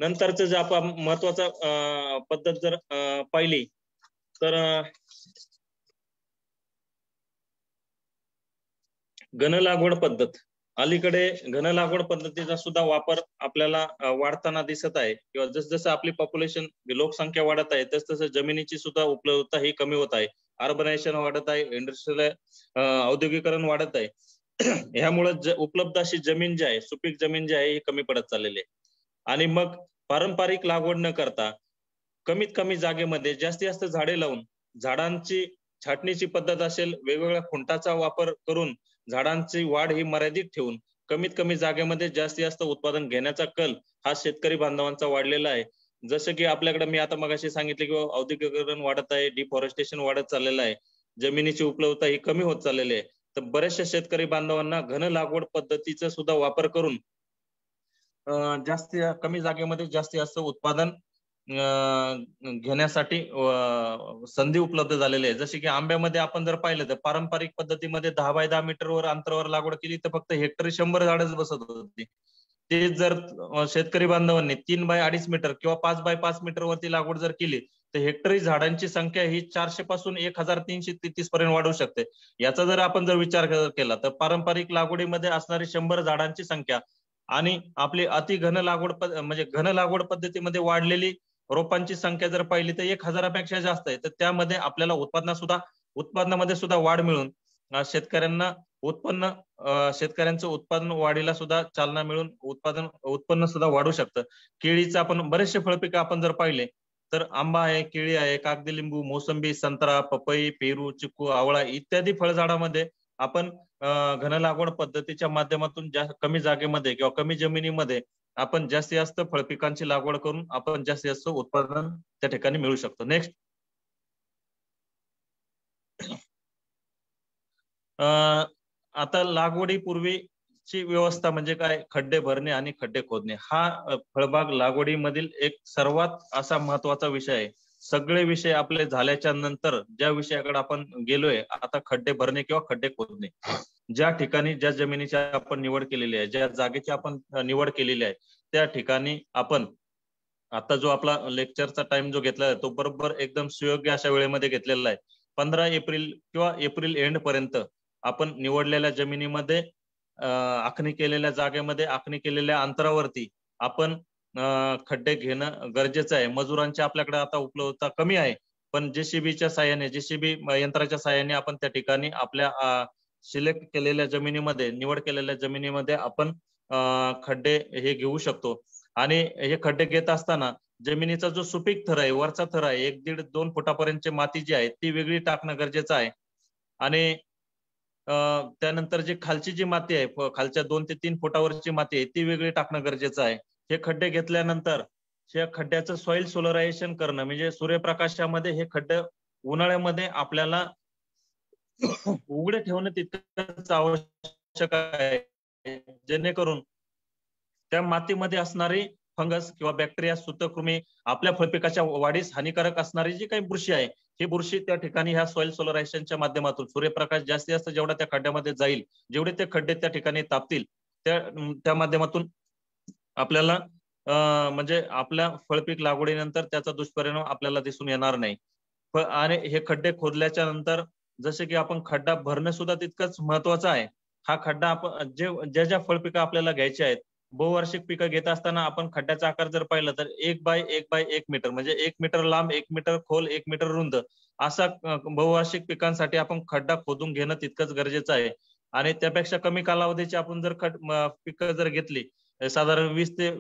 B: नंतरचं जर आपण महत्वाचा पद्धत जर पाहिली तर घन लागवड पद्धत. अलीकडे घन लागवड पद्धतीचा सुद्धा वापर आपल्याला वाढताना दिसत आहे किंवा जसजसं आपली पॉप्युलेशन लोकसंख्या वाढत आहे तसतसं जमिनीची सुद्धा उपलब्धता ही कमी होत आहे. अर्बनायझेशन वाढत आहे, इंडस्ट्रियल औद्योगिकरण वाढत आहे. ह्यामुळे उपलब्ध अशी जमीन जी आहे, सुपीक जमीन जी आहे ही कमी पडत चाललेली आहे. आणि मग पारंपरिक लागवड न करता कमीत कमी जागेमध्ये जास्तीत जास्त झाडे लावून झाडांची छाटणीची पद्धत असेल, वेगवेगळ्या खुंटाचा वापर करून झाडांची वाढ ही मर्यादित ठेवून कमीत कमी जागेमध्ये जास्तीत जास्त उत्पादन घेण्याचा कल हा शेतकरी बांधवांचा वाढलेला आहे. जसं की आपल्याकडे मी आता मगाशी सांगितले की औद्योगिकरण वाढत आहे, डिफॉरेस्टेशन वाढत चाललेलं आहे, जमिनीची उपलब्धता ही कमी होत चाललेली आहे. तर बऱ्याचशा शेतकरी बांधवांना घन लागवड पद्धतीचा सुद्धा वापर करून कमी जागेमध्ये जास्तीत जास्त उत्पादन घेण्यासाठी संधी उपलब्ध झालेली आहे. जसे की आंब्यामध्ये आपण जर पाहिलं तर पारंपरिक पद्धतीमध्ये 10 बाय 10 मीटरवर अंतरावर लागवड केली तर फक्त हेक्टरी 100 झाडच बसत होती. ते जर शेतकरी बांधवांनी 3 बाय 2.5 मीटर किंवा 5 बाय 5 मीटर वरती लागवड जर केली तर हेक्टरी झाडांची संख्या ही 400 पासून 1333 पर्यंत वाढू शकते. याचा जर आपण जर विचार केला तर पारंपरिक लागवडीमध्ये असणारी 100 झाडांची संख्या आणि आपली अति घन लागवड म्हणजे घन लागवड पद्धतीमध्ये वाढलेली रोपांची संख्या जर पाहिली तर 1000पेक्षा जास्त आहे. तर त्यामध्ये आपल्याला उत्पादनामध्ये सुद्धा वाढ मिळून शेतकऱ्यांना शेतकऱ्यांचं उत्पादन वाढीला सुद्धा चालना मिळून उत्पन्न सुद्धा वाढू शकतं. केळीचं आपण बरेचसे फळपिकं आपण जर पाहिले तर आंबा आहे, केळी आहे, कागदी लिंबू, मोसंबी, संत्रा, पपई, पेरू, चिकू, आवळा इत्यादी फळझाडामध्ये आपण घन लागवड पद्धतीच्या माध्यमातून कमी जागेमध्ये किंवा कमी जमिनीमध्ये आपण जास्तीत जास्त फळपिकांची लागवड करून आपण जास्तीत जास्त उत्पादन त्या ठिकाणी मिळू शकतो. नेक्स्ट, आता लागवडीपूर्वीची व्यवस्था म्हणजे काय, खड्डे भरणे आणि खड्डे खोदणे हा फळबाग लागवडीमधील एक सर्वात असा महत्वाचा विषय आहे. सगळे विषय आपले झाल्याच्या नंतर ज्या विषयाकडे आपण गेलोय आता खड्डे भरणे किंवा खड्डे खोदणे. ज्या ठिकाणी ज्या जमिनीची आपण निवड केलेली आहे, ज्या जागेची आपण निवड केलेली आहे त्या ठिकाणी आपण आता जो आपला लेक्चरचा टाइम जो घेतला आहे तो बरोबर एकदम सुयोग्य अशा वेळेमध्ये घेतलेला आहे. 15 एप्रिल किंवा एप्रिल एंड पर्यंत आपण निवडलेल्या जमिनीमध्ये आखणी केलेल्या जागेमध्ये आखणी केलेल्या अंतरावरती आपण खड्डे घेणं गरजेचं आहे. मजुरांची आपल्याकडे आता उपलब्धता कमी आहे, पण जेसीबीच्या साहाय्याने जेसीबी यंत्राच्या साहाय्याने आपण त्या ठिकाणी आपल्या सिलेक्ट केलेल्या जमिनीमध्ये निवड केलेल्या जमिनीमध्ये आपण खड्डे हे घेऊ शकतो. आणि हे खड्डे घेत असताना जमिनीचा जो सुपीक थर आहे, वरचा थर आहे 1-1.5-2 फुटापर्यंतची माती जी आहे ती वेगळी टाकणं गरजेचं आहे. आणि त्यानंतर जी खालची जी माती आहे खालच्या 2 ते 3 फुटावरची माती आहे ती वेगळी टाकणं गरजेचं आहे. हे खड्डे घेतल्यानंतर या खड्ड्याचं सॉइल सोलरायझेशन करणं म्हणजे सूर्यप्रकाशामध्ये हे खड्डे उन्हाळ्यामध्ये आपल्याला उघडे ठेवणं तितकंच आवश्यक आहे, जेणेकरून त्या मातीमध्ये असणारी फंगस किंवा बॅक्टेरिया, सूत्रकृमी आपल्या फळपिकाच्या वाढीस हानिकारक असणारी जी काही बुरशी आहे ही बुरशी त्या ठिकाणी ह्या सॉइल सोलरायझेशनच्या माध्यमातून सूर्यप्रकाश जास्तीत जास्त जेवढा त्या खड्ड्यामध्ये जाईल, जेवढे ते खड्डे त्या ठिकाणी तापतील त्या माध्यमातून आपल्याला म्हणजे आपल्या फळपीक लागवडीनंतर त्याचा दुष्परिणाम आपल्याला दिसून येणार नाही. आणि हे खड्डे खोदल्याच्या नंतर जसे की आपण खड्डा भरणं सुद्धा तितकंच महत्वाचं आहे. हा खड्डा आपण ज्या फळपिकं आपल्याला घ्यायचे आहेत, बहुवार्षिक पिकं घेत असताना आपण खड्ड्याचा आकार जर पाहिला तर 1 बाय 1 मीटर म्हणजे 1 मीटर लांब, 1 मीटर खोल, 1 मीटर रुंद असा बहुवार्षिक पिकांसाठी आपण खड्डा खोदून घेणं तितकंच गरजेचं आहे. आणि त्यापेक्षा कमी कालावधीची आपण जर पिकं जर घेतली, साधारण 20 ते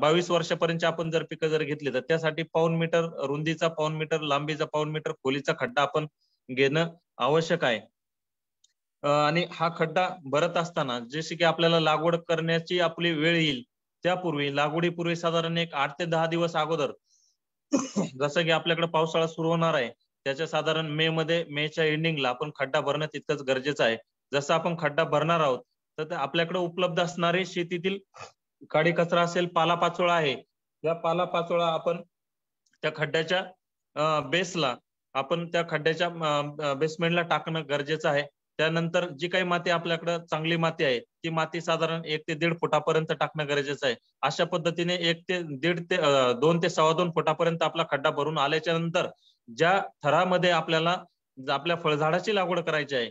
B: 22 वर्षापर्यंतची आपण जर पिकं जर घेतली तर त्यासाठी 1.5 मीटर रुंदीचा, 1.5 मीटर लांबीचा, 1.5 मीटर खोलीचा खड्डा आपण घेणं आवश्यक आहे. आणि हा खड्डा भरत असताना जसे की आपल्याला लागवड करण्याची आपली वेळ येईल त्यापूर्वी लागवडीपूर्वी साधारण एक 8 ते 10 दिवस अगोदर जसं की आपल्याकडे पावसाळा सुरू होणार आहे त्याच्या साधारण मेच्या एंडिंगला आपण खड्डा भरणं तितकंच गरजेचं आहे. जसं आपण खड्डा भरणार आहोत तर आपल्याकडे उपलब्ध असणारे शेतीतील काडी कचरा असेल, पालापाचोळा आहे या पालापाचोळा आपण त्या खड्ड्याच्या बेसला आपण त्या खड्ड्याच्या बेसमेंटला टाकणं गरजेचं आहे. त्यानंतर जी काही माती आपल्याकडे चांगली माती आहे ती माती साधारण 1 ते 1.5 फुटापर्यंत टाकणं गरजेचं आहे. अशा पद्धतीने 1 ते 1.5 ते 2 ते 2.25 फुटापर्यंत आपला खड्डा भरून आल्याच्या नंतर ज्या थरामध्ये आपल्याला आपल्या फळझाडाची लागवड करायची आहे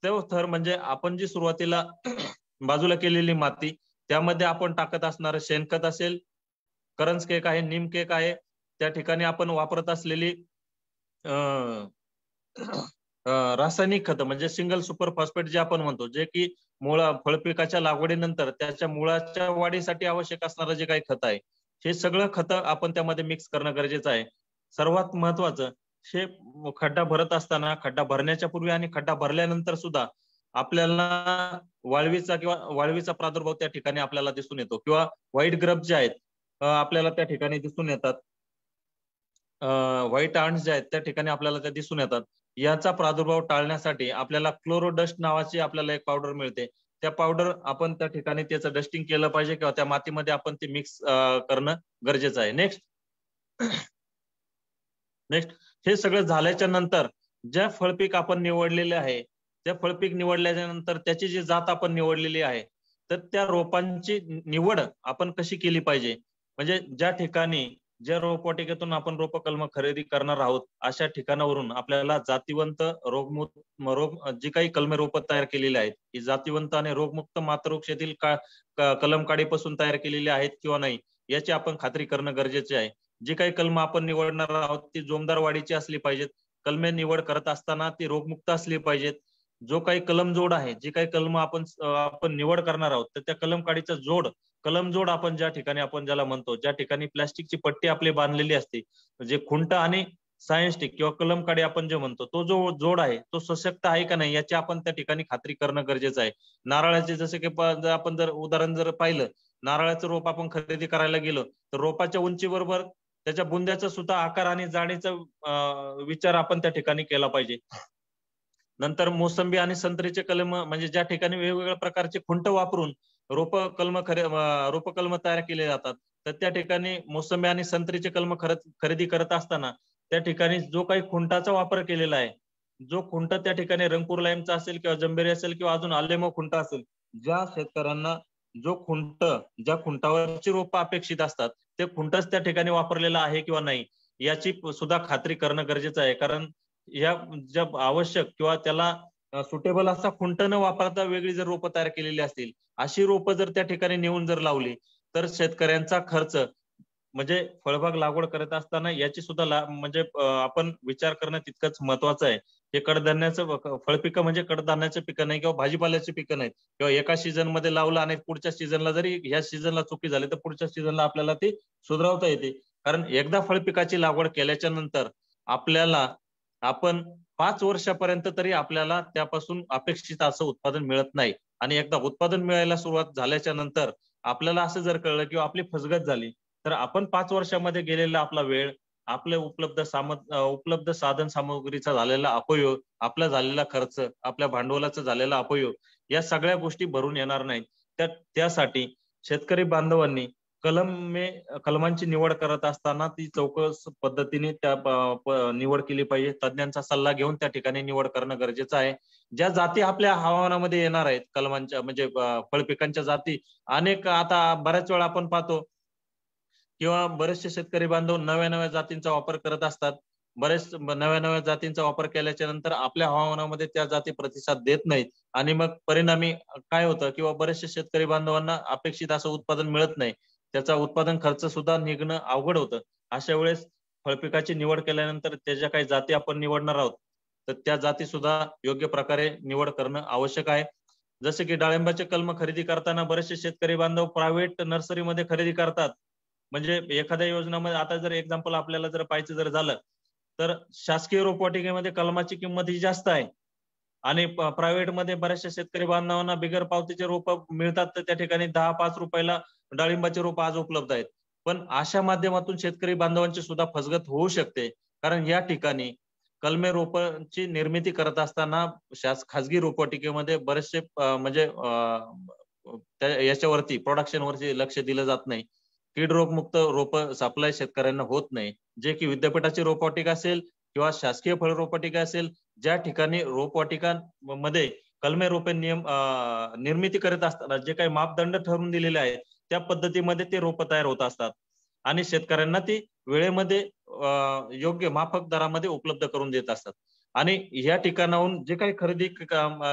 B: तो थर म्हणजे आपण जी सुरुवातीला बाजूला केलेली माती त्यामध्ये आपण टाकत असणार शेणखत असेल, करंज केक आहे, नीम केक आहे, त्या ठिकाणी आपण वापरत असलेली रासायनिक खत म्हणजे सिंगल सुपर फॉस्फेट जे आपण म्हणतो, जे की फळपिकाच्या लागवडीनंतर त्याच्या मुळाच्या वाढीसाठी आवश्यक असणारं जे काही खत आहे हे सगळं खत आपण त्यामध्ये मिक्स करणं गरजेचं आहे. सर्वात महत्वाचं हे खड्डा भरत असताना, खड्डा भरण्याच्या पूर्वी आणि खड्डा भरल्यानंतर सुद्धा आपल्याला वाळवीचा प्रादुर्भाव त्या ठिकाणी आपल्याला दिसून येतो किंवा व्हाईट ग्रब जे आहेत आपल्याला त्या ठिकाणी दिसून येतात. व्हाईट आंट्स जे आहेत त्या ठिकाणी आपल्याला त्या दिसून येतात. याचा प्रादुर्भाव टाळण्यासाठी आपल्याला क्लोरोडस्ट नावाची आपल्याला एक पावडर मिळते. त्या पावडर आपण त्या ठिकाणी त्याचं डस्टिंग केलं पाहिजे किंवा त्या मातीमध्ये आपण ते मिक्स करणं गरजेचं आहे. नेक्स्ट हे सगळं झाल्याच्या नंतर ज्या फळपीक आपण निवडलेले आहे त्या फळपीक निवडल्याच्या नंतर त्याची जी जात आपण निवडलेली आहे तर त्या रोपांची निवड आपण कशी केली पाहिजे. म्हणजे ज्या ठिकाणी ज्या रोपवाटिकेतून आपण रोपकल्म खरेदी करणार आहोत अशा ठिकाणावरून आपल्याला जातीवंत रोग जी काही कलमे रोप तयार केलेली आहेत ही जातीवंत आणि रोगमुक्त मातृवृक्ष शेतील कलम काडीपासून तयार केलेली आहेत किंवा नाही याची आपण खात्री करणं गरजेचे आहे. जी काही कलम आपण निवडणार आहोत ती जोमदार वाढीची असली पाहिजेत. कलमे निवड करत असताना ती रोगमुक्त असली पाहिजेत. जो काही कलम जोड आहे, जी काही कलम आपण निवड करणार आहोत तर त्या कलम काडीचा कलम जोड आपण ज्या ठिकाणी आपण ज्याला म्हणतो, ज्या ठिकाणी प्लास्टिकची पट्टी आपली बांधलेली असते, जे खुंट आणि सायन्स स्टिक किंवा कलम काडी आपण जे म्हणतो तो जो जोड आहे तो सशक्त आहे का नाही याची आपण त्या ठिकाणी खात्री करणं गरजेचं आहे. नारळाचे जसे की आपण जर उदाहरण जर पाहिलं, नारळाचं रोप आपण खरेदी करायला गेलो तर रोपाच्या उंचीबरोबर त्याच्या बुंद्याचा सुद्धा आकार आणि जाडीचा विचार आपण त्या ठिकाणी केला पाहिजे. नंतर मोसंबी आणि संत्रीचे कलम म्हणजे ज्या ठिकाणी वेगवेगळ्या प्रकारचे खुंट वापरून रोपकल्म तयार केले जातात तर त्या ठिकाणी मोसंबी आणि संत्रीचे कलम खरेदी करत असताना त्या ठिकाणी जो काही खुंटाचा वापर केलेला आहे, जो खुंट त्या ठिकाणी रंगपूर लाईमचा असेल किंवा जंबेरी असेल किंवा अजून आलेमो खुंट असेल, ज्या शेतकऱ्यांना ज्या खुंटावरची रोप अपेक्षित असतात ते खुंटच त्या ठिकाणी वापरलेला आहे किंवा नाही याची सुद्धा खात्री करणं गरजेचं आहे. कारण या ज्या आवश्यक किंवा त्याला सुटेबल असा खुंट न वापरता वेगळी जर रोपं तयार केलेली असतील अशी रोपं जर त्या ठिकाणी नेऊन जर लावली तर शेतकऱ्यांचा खर्च म्हणजे फळबाग लागवड करत असताना याची सुद्धा म्हणजे आपण विचार करणं तितकंच महत्वाचं आहे. हे कडधान्याचं फळपिकं म्हणजे कडधान्याचं पिकं नाही किंवा भाजीपाल्याची पिकं नाहीत किंवा एका सीझन मध्ये लावलं आणि पुढच्या सीझनला जरी ह्या सीझनला चुकी झाली तर पुढच्या सीझनला आपल्याला ती सुधारवता येते. कारण एकदा फळपिकाची लागवड केल्याच्या नंतर आपण 5 वर्षापर्यंत तरी आपल्याला त्यापासून अपेक्षित असं उत्पादन मिळत नाही. आणि एकदा उत्पादन मिळायला सुरुवात झाल्याच्या नंतर आपल्याला असं जर कळलं किंवा आपली फसगत झाली तर आपण 5 वर्षामध्ये गेलेला आपला वेळ, आपले उपलब्ध साधन सामग्रीचा झालेला अपयोग, आपला झालेला खर्च, आपल्या भांडवलाचा झालेला अपयोग या सगळ्या गोष्टी भरून येणार नाहीत. त्यासाठी शेतकरी बांधवांनी कलमांची निवड करत असताना ती चौकस पद्धतीने त्या निवड केली पाहिजे. तज्ञांचा सल्ला घेऊन त्या ठिकाणी निवड करणं गरजेचं आहे. ज्या जाती आपल्या हवामानामध्ये येणार आहेत कलमांच्या म्हणजे फळपिकांच्या जाती अनेक आता बऱ्याच वेळा आपण पाहतो किंवा बरेचसे शेतकरी बांधव नव्या जातींचा वापर करत असतात. बरेच नव्या जातींचा वापर केल्याच्या नंतर आपल्या हवामानामध्ये त्या जाती प्रतिसाद देत नाहीत आणि मग परिणामी काय होतं किंवा बरेचसे शेतकरी बांधवांना अपेक्षित असं उत्पादन मिळत नाही. त्याचा उत्पादन खर्च सुद्धा निघणं अवघड होतं. अशा वेळेस फळपिकाची निवड केल्यानंतर त्याच्या काही जाती आपण निवडणार आहोत तर त्या जाती सुद्धा योग्य प्रकारे निवड करणं आवश्यक आहे. जसे की डाळिंबाचे कलम खरेदी करताना बरेचसे शेतकरी बांधव प्रायव्हेट नर्सरीमध्ये खरेदी करतात. म्हणजे एखाद्या योजनामध्ये आता जर एक्झाम्पल आपल्याला जर पाहायचं जर झालं तर शासकीय रोपवाटिकेमध्ये कलमाची किंमत ही जास्त आहे आणि प्रायव्हेट मध्ये बऱ्याचशा शेतकरी बांधवांना बिगर पावतीचे रोप मिळतात तर त्या ठिकाणी 10-5 रुपयाला डाळिंबाचे रोप आज उपलब्ध आहेत. पण अशा माध्यमातून शेतकरी बांधवांची सुद्धा फसगत होऊ शकते. कारण या ठिकाणी कलमे रोपांची निर्मिती करत असताना खासगी रोपवाटिकेमध्ये बरेचसे म्हणजे याच्यावरती प्रोडक्शन वरती लक्ष दिलं जात नाही. कीड रोगमुक्त रोप सप्लाय शेतकऱ्यांना होत नाही, जे की विद्यापीठाची रोपवाटिका असेल किंवा शासकीय फळ रोपवाटिका असेल, ज्या ठिकाणी रोपवाटिकांमध्ये कलमे रोपे निर्मिती करत असताना जे काही मापदंड ठरवून दिलेले आहेत त्या पद्धतीमध्ये ते रोप तयार होत असतात आणि शेतकऱ्यांना ती वेळेमध्ये योग्य माफक दरामध्ये उपलब्ध करून देत असतात. आणि या ठिकाणाहून जे काही खरेदी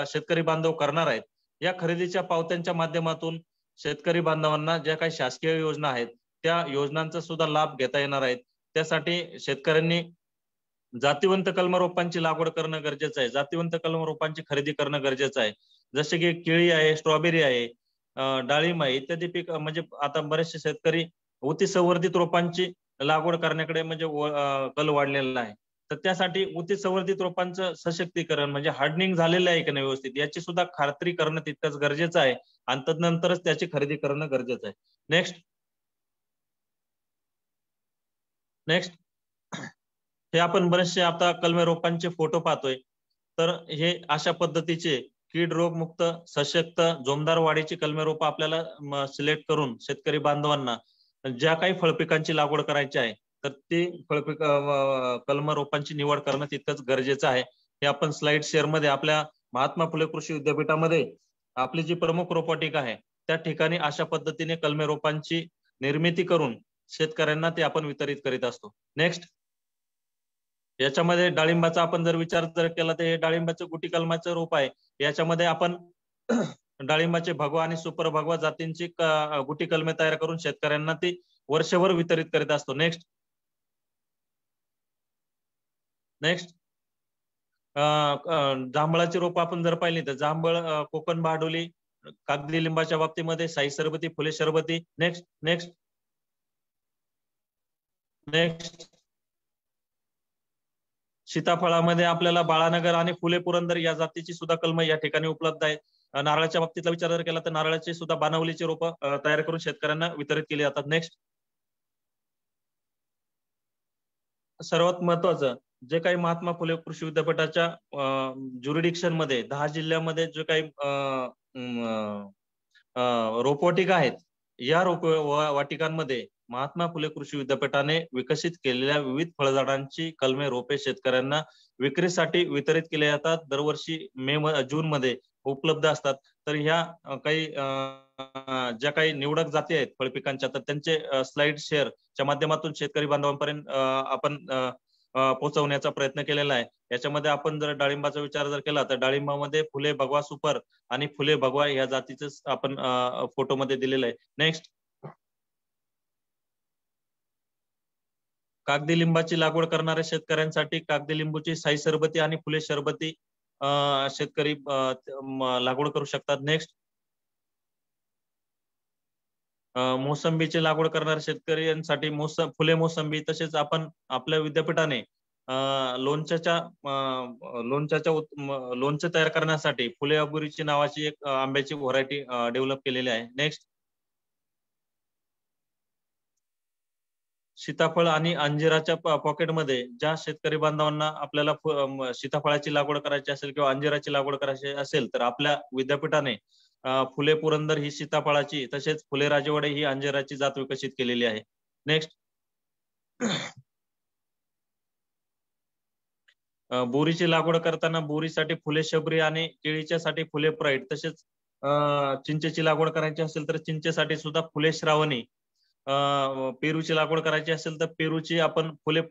B: शेतकरी बांधव करणार आहेत, या खरेदीच्या पावत्यांच्या माध्यमातून शेतकरी बांधवांना ज्या काही शासकीय योजना आहेत त्या योजनांचा सुद्धा लाभ घेता येणार आहेत. त्यासाठी शेतकऱ्यांनी जातीवंत कलम रोपांची लागवड करणं गरजेचं आहे. जातीवंत कलम रोपांची खरेदी करणं गरजेचं आहे. जसे की केळी आहे, स्ट्रॉबेरी आहे, डाळिंब आहे इत्यादी पीक म्हणजे आता बरेचसे शेतकरी ऊती संवर्धित रोपांची लागवड करण्याकडे म्हणजे कल वाढलेला आहे. तर त्यासाठी ऊती संवर्धित रोपांचं सशक्तीकरण म्हणजे हार्डनिंग झालेलं आहे की नाही व्यवस्थित याची सुद्धा खात्री करणं तितकंच गरजेचं आहे आणि तदनंतरच त्याची खरेदी करणं गरजेचं आहे. नेक्स्ट हे आपण बरेचसे आता कलमे रोपांचे फोटो पाहतोय. तर हे अशा पद्धतीचे कीड रोग मुक्त सशक्त जोमदार वाढीची कलमे रोप आपल्याला सिलेक्ट करून शेतकरी बांधवांना ज्या काही फळपिकांची लागवड करायची आहे तर ती फळपिक कलम रोपांची निवड करणं तितकंच गरजेचं आहे. हे आपण स्लाइड शेअर मध्ये आपल्या महात्मा फुले कृषी विद्यापीठामध्ये आपली जी प्रमुख रोपवाटिका आहे त्या ठिकाणी अशा पद्धतीने कलमे रोपांची निर्मिती करून शेतकऱ्यांना ते आपण वितरित करीत असतो. नेक्स्ट याच्यामध्ये डाळिंबाचा आपण जर विचार केला तर हे डाळिंबाचं गुटी कलमाचं रोप आहे. याच्यामध्ये आपण डाळिंबाचे भगवा आणि सुपर भगवा जातींची गुटी कलमे तयार करून शेतकऱ्यांना ती वर्षभर वितरित करीत असतो. नेक्स्ट जांभळाची रोप आपण जर पाहिली तर जांभळ, कोकण बहाडोली, कागदी लिंबाच्या बाबतीमध्ये साई सरबती, फुले सरबती. नेक्स्ट सीताफळामध्ये आपल्याला बाळानगर आणि फुले पुरंदर या जातीची सुद्धा कलम या ठिकाणी उपलब्ध आहेत. नारळाच्या बाबतीतला विचार जर केला तर नारळाची सुद्धा बाणावलीची रोप तयार करून शेतकऱ्यांना वितरित केली जातात. नेक्स्ट सर्वात महत्वाचं जे काही महात्मा फुले कृषी विद्यापीठाच्या ज्युरिडिक्शन मध्ये 10 जिल्ह्यामध्ये जे काही रोपवाटिका आहेत या रोपवाटिकांमध्ये महात्मा फुले कृषी विद्यापीठाने विकसित केलेल्या विविध फळझाडांची कलमे रोपे शेतकऱ्यांना विक्रीसाठी वितरित केले जातात. दरवर्षी जून मध्ये उपलब्ध असतात. तर ह्या काही ज्या काही निवडक जाती आहेत फळपिकांच्या तर त्यांचे स्लाइड शेअरच्या माध्यमातून शेतकरी बांधवांपर्यंत आपण पोहोचवण्याचा प्रयत्न केलेला आहे. याच्यामध्ये आपण जर डाळिंबाचा विचार जर केला तर डाळिंबामध्ये फुले भगवा सुपर आणि फुले भगवा या जातीचं आपण फोटोमध्ये दिलेलं आहे. नेक्स्ट कागदी लिंबाची लागवड करणाऱ्या शेतकऱ्यांसाठी कागदी लिंबूची साई सरबती आणि फुले सरबती शेतकरी लागवड करू शकतात. नेक्स्ट मोसंबीची लागवड करणाऱ्या शेतकऱ्यांसाठी फुले मोसंबी तसेच आपण आपल्या विद्यापीठाने लोणचं तयार करण्यासाठी फुले अबुरीची नावाची एक आंब्याची व्हरायटी डेव्हलप केलेली आहे. नेक्स्ट सीताफळ आणि अंजिराच्या पॉकेटमध्ये ज्या शेतकरी बांधवांना आपल्याला सीताफळाची लागवड करायची असेल किंवा अंजिराची लागवड करायची असेल तर आपल्या विद्यापीठाने फुले पुरंदर ही सीताफळाची तसेच फुले राजवाडे ही अंजिराची जात विकसित केलेली आहे. नेक्स्ट बोरीची लागवड करताना बोरीसाठी फुले शबरी आणि केळीच्यासाठी फुले प्राईड तसेच चिंचेची लागवड करायची असेल तर चिंचेसाठी सुद्धा फुले श्रावणी, पेरूची लागवड करायची असेल तर पेरूची आपण फुले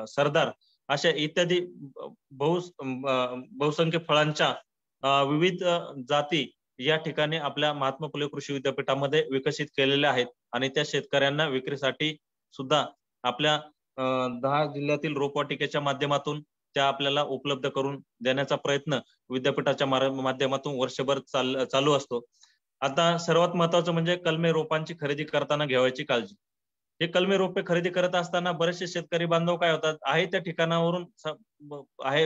B: सरदार अशा इत्यादी बहुसंख्य फळांच्या विविध जाती या ठिकाणी आपल्या महात्मा फुले कृषी विद्यापीठामध्ये विकसित केलेल्या आहेत आणि त्या शेतकऱ्यांना विक्रीसाठी सुद्धा आपल्या 10 जिल्ह्यातील रोपवाटिकेच्या माध्यमातून त्या आपल्याला उपलब्ध करून देण्याचा प्रयत्न विद्यापीठाच्या माध्यमातून वर्षभर चालू असतो. आता सर्वात महत्वाचं म्हणजे कलमे रोपांची खरेदी करताना घ्यायची काळजी. हे कलमे रोपे खरेदी करत असताना बरेचसे शेतकरी बांधव काय होतात आहे त्या ठिकाणावरून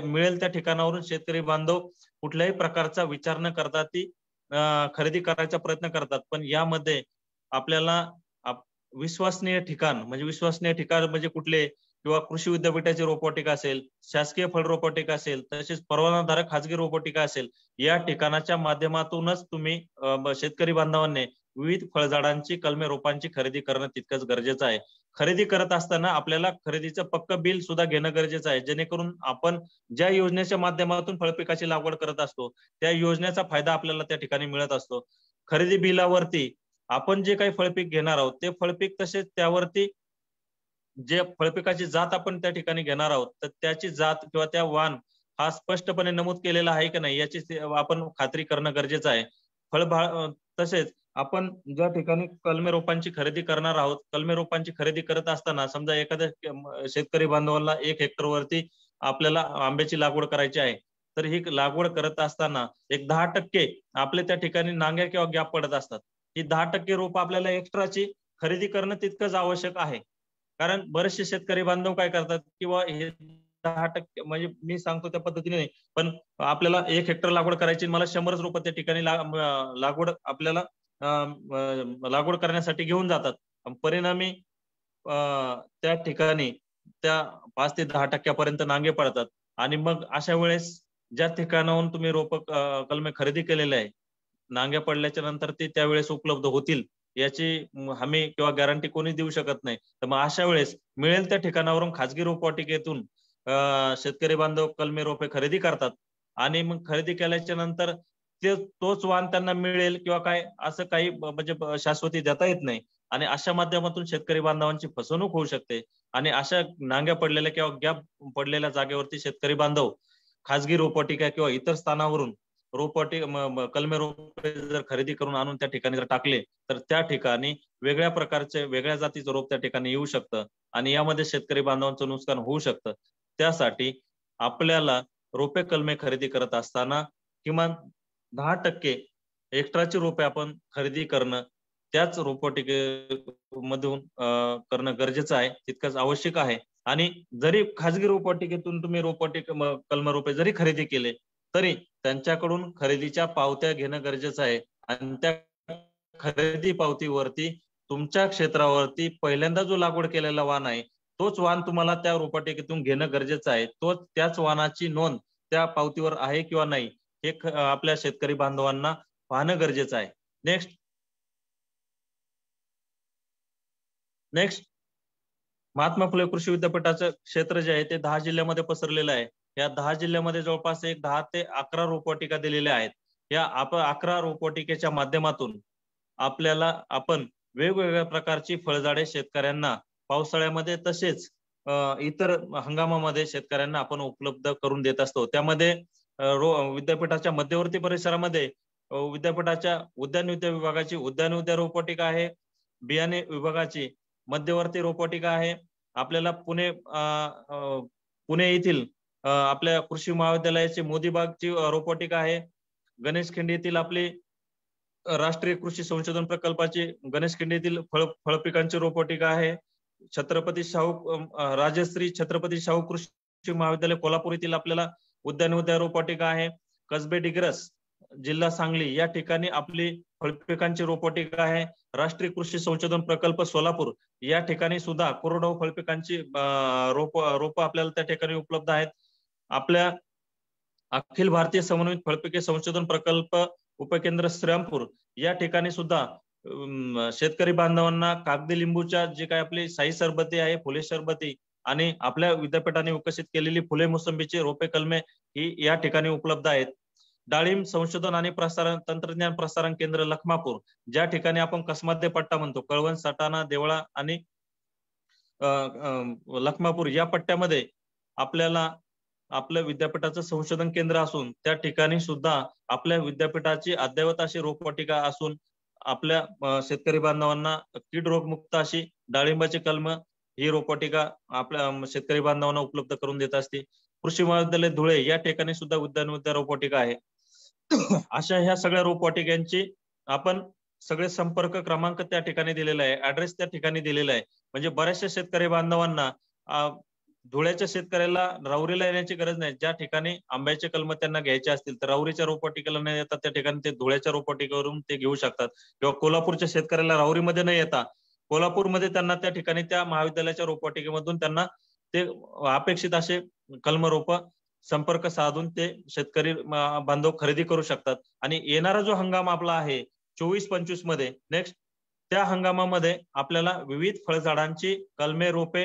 B: मिळेल त्या ठिकाणावरून शेतकरी बांधव कुठल्याही प्रकारचा विचार न करता ती खरेदी करायचा प्रयत्न करतात. पण यामध्ये आपल्याला विश्वसनीय ठिकाण म्हणजे कुठले किंवा कृषी विद्यापीठाची रोपवाटिका असेल, शासकीय फळ रोपवाटिका असेल तसेच परवानाधारक खाजगी रोपवाटिका असेल या ठिकाणाच्या माध्यमातूनच तुम्ही शेतकरी बांधवांनी विविध फळझाडांची कलमे रोपांची खरेदी करणं तितकंच गरजेचं आहे. खरेदी करत असताना आपल्याला खरेदीचं पक्क बिल सुद्धा घेणं गरजेचं आहे, जेणेकरून आपण ज्या योजनेच्या माध्यमातून फळपिकाची लागवड करत असतो त्या योजनेचा फायदा आपल्याला त्या ठिकाणी मिळत असतो. खरेदी बिलावरती आपण जे काही फळपीक घेणार आहोत ते फळपीक तसेच त्यावरती जे फळपिकाची जात आपण त्या ठिकाणी घेणार आहोत तर त्याची जात किंवा त्या वाण हा स्पष्टपणे नमूद केलेला आहे की नाही याची आपण खात्री करणं गरजेचं आहे. तसेच आपण ज्या ठिकाणी कलमे रोपांची खरेदी करणार आहोत, कलमे रोपांची खरेदी करत असताना समजा एखाद्या शेतकरी बांधवाला 1 हेक्टरवरती आपल्याला आंब्याची लागवड करायची आहे, तर ही लागवड करत असताना एक 10% आपले त्या ठिकाणी नांग्या किंवा गॅप पडत असतात. ही 10% रोप आपल्याला एक्स्ट्राची खरेदी करणं तितकंच आवश्यक आहे. कारण बरेचसे शेतकरी बांधव काय करतात किंवा हे 10% म्हणजे मी सांगतो त्या पद्धतीने नाही, पण आपल्याला 1 हेक्टर लागवड करायची मला 100च रोप त्या ठिकाणी लागवड आपल्याला लागवड करण्यासाठी घेऊन जातात. परिणामी त्या ठिकाणी त्या 5 ते 10% नांगे पडतात आणि मग अशा वेळेस ज्या ठिकाणाहून तुम्ही रोप कलमे खरेदी केलेले आहे नांग्या पडल्याच्या नंतर ते त्यावेळेस उपलब्ध होतील याची हमी किंवा गॅरंटी कोणी देऊ शकत नाही. तर मग अशा वेळेस मिळेल त्या ठिकाणावरून खाजगी रोपवाटिकेतून शेतकरी बांधव कलमे रोपे खरेदी करतात आणि मग खरेदी केल्याच्या नंतर तोच वाण त्यांना मिळेल किंवा काय असं काही म्हणजे शाश्वती देता येत नाही आणि अशा माध्यमातून शेतकरी बांधवांची फसवणूक होऊ शकते आणि अशा नांग्या पडलेल्या किंवा गॅप पडलेल्या जागेवरती शेतकरी बांधव खाजगी रोपवाटिका किंवा इतर स्थानावरून कलमे रोपे जर खरेदी करून आणून त्या ठिकाणी जर टाकले तर त्या ठिकाणी वेगळ्या प्रकारचे वेगळ्या जातीचं रोप त्या ठिकाणी येऊ शकतं आणि यामध्ये शेतकरी बांधवांचं नुकसान होऊ शकतं. त्यासाठी आपल्याला रोपे कलमे खरेदी करत असताना किमान 10% एक्स्ट्राची रोपे आपण खरेदी करणं त्याच रोपवाटिकेमधून करणं गरजेचं आहे, तितकंच आवश्यक आहे. आणि जरी खाजगी रोपवाटिकेतून तुम्ही कलमे रोपे जरी खरेदी केले तरी त्यांच्याकडून खरेदीच्या पावत्या घेणं गरजेचं आहे आणि त्या खरेदी पावतीवरती तुमच्या क्षेत्रावरती पहिल्यांदा जो लागवड केलेला वाण आहे तोच वाण तुम्हाला त्या रोपवाटिकेतून घेणं गरजेचं आहे. त्याच वाणाची नोंद त्या पावतीवर आहे किंवा नाही हे आपल्या शेतकरी बांधवांना पाहणं गरजेचं आहे. नेक्स्ट महात्मा फुले कृषी विद्यापीठाचं क्षेत्र जे आहे ते 10 जिल्ह्यामध्ये पसरलेलं आहे. या 10 जिल्ह्यामध्ये जवळपास 10 ते 11 रोपवाटिका दिलेल्या आहेत. या 11 रोपवाटिकेच्या माध्यमातून आपल्याला आपण वेगवेगळ्या प्रकारची फळझाडे शेतकऱ्यांना पावसाळ्यामध्ये तसेच इतर हंगामामध्ये शेतकऱ्यांना आपण उपलब्ध करून देत असतो. त्यामध्ये विद्यापीठाच्या मध्यवर्ती परिसरामध्ये विद्यापीठाच्या उद्यानविद्या विभागाची उद्यानविद्या रोपवाटिका आहे, बियाणे विभागाची मध्यवर्ती रोपवाटिका आहे. आपल्याला पुणे येथील आपल्या कृषी महाविद्यालयाची मोदीबागची रोपवाटिका आहे. गणेशखिंडी येथील आपली राष्ट्रीय कृषी संशोधन प्रकल्पाची गणेशखिंडी येथील फळपिकांची रोपवाटिका आहे. राजश्री छत्रपती शाहू कृषी महाविद्यालय कोल्हापूर येथील आपल्याला उद्यानविद्या रोपवाटिका आहे. कसबे डिग्रस जिल्हा सांगली या ठिकाणी आपली फळपिकांची रोपवाटिका आहे. राष्ट्रीय कृषी संशोधन प्रकल्प सोलापूर या ठिकाणी सुद्धा कोरडवाहू फळपिकांची रोप आपल्याला त्या ठिकाणी उपलब्ध आहेत. आपल्या अखिल भारतीय समन्वित फळपिके संशोधन प्रकल्प उपकेंद्र श्रीरामपूर या ठिकाणी सुद्धा शेतकरी बांधवांना कागदी लिंबूच्या जे काही आपली साई सरबती आहे, फुले सरबती आणि आपल्या विद्यापीठाने विकसित केलेली फुले मोसंबीची रोपे कलमे ही या ठिकाणी उपलब्ध आहेत. डाळिंब संशोधन आणि तंत्रज्ञान प्रसारण केंद्र लखमापूर ज्या ठिकाणी आपण कसमध्ये पट्टा म्हणतो, कळवण, सटाणा, देवळा आणि लखमापूर या पट्ट्यामध्ये आपल्याला आपल्या विद्यापीठाचं संशोधन केंद्र असून त्या ठिकाणी सुद्धा आपल्या विद्यापीठाची अद्ययावत अशी रोपवाटिका असून आपल्या शेतकरी बांधवांना कीड रोगमुक्त अशी डाळिंबाची कलम ही रोपवाटिका आपल्या शेतकरी बांधवांना उपलब्ध करून देत असते. कृषी महाविद्यालय धुळे या ठिकाणी सुद्धा उद्यानविद्या रोपवाटिका आहे. अशा ह्या सगळ्या रोपवाटिकांची आपण सगळे संपर्क क्रमांक त्या ठिकाणी दिलेला आहे, ऍड्रेस त्या ठिकाणी दिलेला आहे. म्हणजे बऱ्याचशा शेतकरी बांधवांना धुळ्याच्या शेतकऱ्याला राहुरीला येण्याची गरज नाही. ज्या ठिकाणी आंब्याचे कलम त्यांना घ्यायचे असतील तर राहुरीच्या रोपवाटिकेला न येतात त्या ठिकाणी ते धुळ्याच्या रोपवाटिकेवरून ते घेऊ शकतात. किंवा कोल्हापूरच्या शेतकऱ्याला राहुरीमध्ये न येता कोल्हापूरमध्ये त्यांना त्या ठिकाणी त्या महाविद्यालयाच्या रोपवाटिकेमधून त्यांना ते अपेक्षित असे कलम रोप संपर्क साधून ते शेतकरी बांधव खरेदी करू शकतात. आणि येणारा जो हंगाम आपला आहे 24-25 मध्ये नेक्स्ट त्या हंगामामध्ये आपल्याला विविध फळझाडांची कलमे रोपे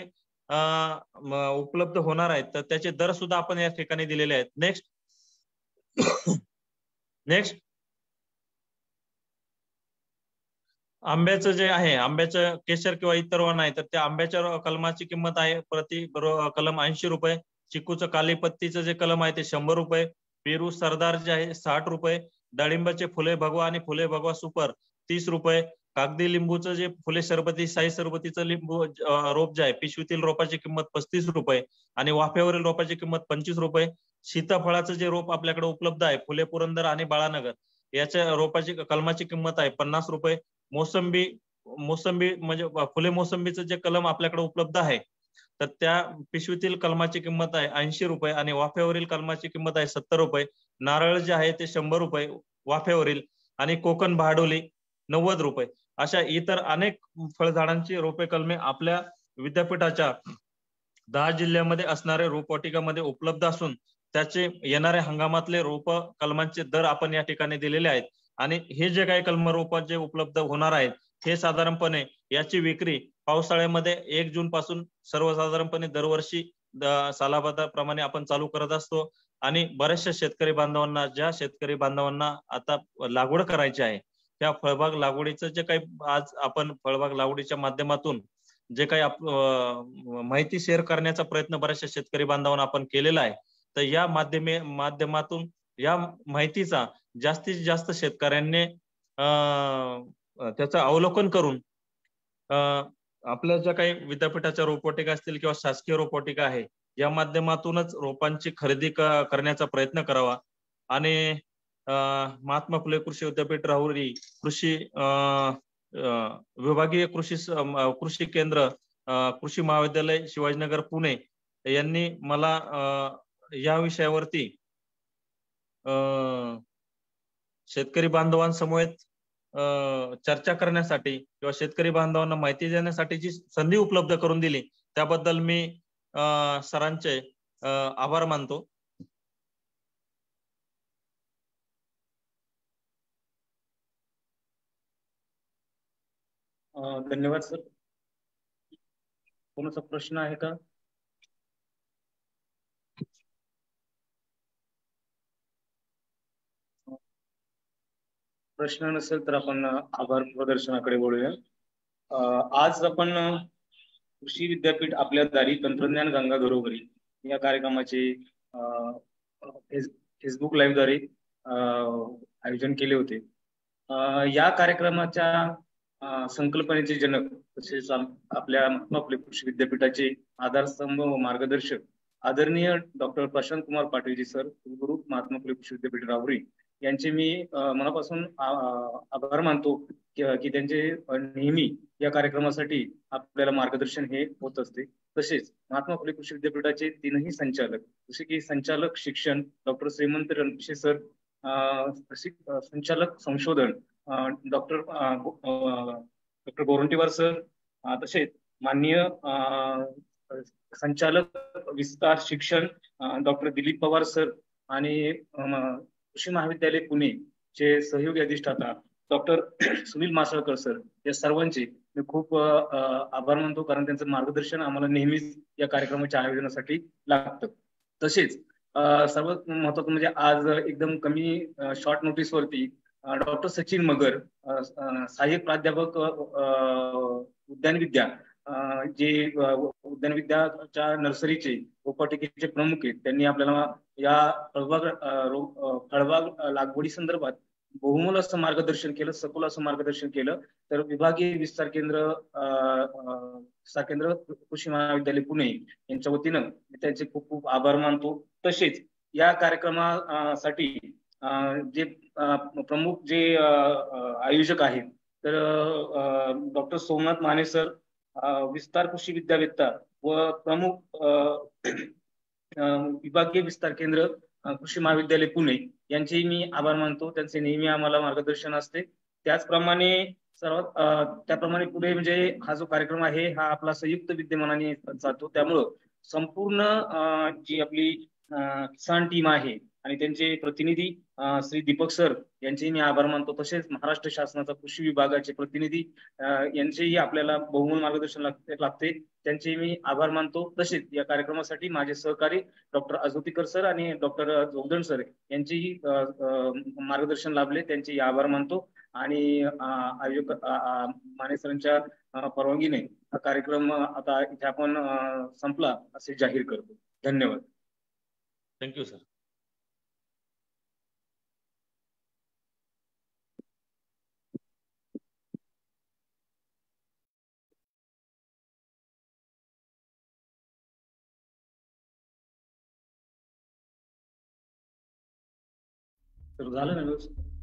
B: उपलब्ध होणार आहेत, तर त्याचे दर सुद्धा आपण या ठिकाणी दिलेले आहेत. नेक्स्ट आंब्याचं जे आहे, आंब्याचं केशर किंवा इतर वाण आहे, तर त्या आंब्याच्या कलमाची किंमत आहे प्रति कलम 80 रुपये. चिकूचं कालीपत्तीचं जे कलम आहे ते 100 रुपये. पेरू सरदार जे आहे 60 रुपये. डाळिंबाचे फुले भगवा आणि फुले भगवा सुपर 30 रुपये. कागदी लिंबूचं जे फुले सरबती साई सरबतीचं लिंबू रोप जे आहे पिशवीतील रोपाची किंमत 35 रुपये आणि वाफ्यावरील रोपाची किंमत 25 रुपये. सीताफळाचं जे रोप आपल्याकडे उपलब्ध आहे फुले पुरंदर आणि बाळानगर याच्या रोपाची कलमाची किंमत आहे 50 रुपये. मोसंबी म्हणजे फुले मोसंबीचं जे कलम आपल्याकडे उपलब्ध आहे तर त्या पिशवीतील कलमाची किंमत आहे 80 रुपये आणि वाफ्यावरील कलमाची किंमत आहे 70 रुपये. नारळ जे आहे ते 100 रुपये वाफ्यावरील आणि कोकण बहाडोली 90 रुपये. अशा इतर अनेक फळझाडांची रोपे कलमे आपल्या विद्यापीठाच्या 10 जिल्ह्यामध्ये असणाऱ्या रोपवाटिकामध्ये उपलब्ध असून त्याचे येणाऱ्या हंगामातले रोप कलमांचे दर आपण या ठिकाणी दिलेले आहेत. आणि हे जे काही कलम रोप जे उपलब्ध होणार आहेत हे साधारणपणे याची विक्री पावसाळ्यामध्ये 1 जून पासून सर्वसाधारणपणे दरवर्षी सालाबादाप्रमाणे आपण चालू करत असतो. आणि बऱ्याचशा शेतकरी बांधवांना, ज्या शेतकरी बांधवांना आता लागवड करायची आहे त्या फळबाग लागवडीचं जे काही आज आपण फळबाग लागवडीच्या माध्यमातून जे काही माहिती शेअर करण्याचा प्रयत्न बऱ्याचशा शेतकरी बांधवांना आपण केलेला आहे, तर या माध्यमातून या माहितीचा जास्तीत जास्त शेतकऱ्यांनी त्याचं अवलोकन करून आपल्या ज्या काही विद्यापीठाच्या रोपवाटिका असतील किंवा शासकीय रोपवाटिका आहे या माध्यमातूनच रोपांची खरेदी करण्याचा प्रयत्न करावा. आणि महात्मा फुले कृषी विद्यापीठ राहुरी कृषी विभागीय कृषी केंद्र कृषी महाविद्यालय शिवाजीनगर पुणे यांनी मला या विषयावरती शेतकरी बांधवांसमवेत चर्चा करण्यासाठी किंवा शेतकरी बांधवांना माहिती देण्यासाठी जी संधी उपलब्ध करून दिली त्याबद्दल मी सरांचे आभार मानतो.
D: धन्यवाद सर. कोणाचा प्रश्न आहे का? प्रश्न नसेल तर आपण आभार प्रदर्शनाकडे बोलूया. आज आपण कृषी विद्यापीठ आपल्या दारी तंत्रज्ञान गंगा घरोघरी या कार्यक्रमाचे फेसबुक लाईव्ह द्वारे आयोजन केले होते. या कार्यक्रमाच्या संकल्पनेचे जनक तसेच आपल्या महात्मा फुले कृषी विद्यापीठाचे आधारस्तंभ व मार्गदर्शक आदरणीय डॉक्टर प्रशांत कुमार पाटीलजी सर, कुलगुरू महात्मा फुले कृषी विद्यापीठ राहुरी यांचे मी मनापासून आभार मानतो की त्यांचे नेहमी या कार्यक्रमासाठी आपल्याला मार्गदर्शन हे होत असते. तसेच महात्मा फुले कृषी विद्यापीठाचे 3ही संचालक जसे की संचालक शिक्षण डॉक्टर श्रीमंत रणपिसे सर, संचालक संशोधन डॉक्टर गोरंटीवार सर, तसेच माननीय संचालक विस्तार शिक्षण डॉक्टर दिलीप पवार सर आणि कृषी महाविद्यालय पुणे चे सहयोगी अधिष्ठाता डॉक्टर सुनील मासळकर सर, या सर्वांचे मी खूप आभार मानतो कारण त्यांचं मार्गदर्शन आम्हाला नेहमीच या कार्यक्रमाच्या आयोजनासाठी लागतं. तसेच सर्वात महत्वाचं म्हणजे आज एकदम कमी शॉर्ट नोटीसवरती डॉक्टर सचिन मगर, सहाय्यक प्राध्यापक उद्यानविद्या, जे उद्यानविद्याच्या नर्सरीचे रोपवाटिकेचे प्रमुख आहेत, त्यांनी आपल्याला या फळबाग लागवडी संदर्भात बहुमोल असं मार्गदर्शन केलं, सखोल असं मार्गदर्शन केलं. तर विभागीय विस्तार केंद्र कृषी महाविद्यालय पुणे यांच्या वतीनं त्यांचे खूप खूप आभार मानतो. तसेच या कार्यक्रमासाठी जे प्रमुख जे आयोजक आहेत तर डॉक्टर सोमनाथ माने सर, विस्तार कृषी विद्यावेत्ता व प्रमुख विभागीय विस्तार केंद्र कृषी महाविद्यालय पुणे यांचे मी आभार मानतो. त्यांचे नेहमी आम्हाला मार्गदर्शन असते. त्याप्रमाणे पुढे म्हणजे हा जो कार्यक्रम आहे हा आपला संयुक्त विद्यमानाने जातो. त्यामुळं संपूर्ण जी आपली किसान टीम आहे आणि त्यांचे प्रतिनिधी श्री दीपक सर यांचेही मी आभार मानतो. तसेच महाराष्ट्र शासनाचा कृषी विभागाचे प्रतिनिधी यांचेही आपल्याला बहुमोल मार्गदर्शन लागते, त्यांचे मी आभार मानतो. तसेच या कार्यक्रमासाठी माझे सहकारी डॉक्टर अजोतीकर सर आणि डॉक्टर जोगदंड सर यांचेही मार्गदर्शन लाभले, त्यांचेही आभार मानतो. आणि आयोजक माने सरांच्या परवानगीने हा कार्यक्रम आता इथे आपण संपला असे जाहीर करतो. धन्यवाद.
B: Thank you sir.
D: तर झालं ना व्यवस्थित.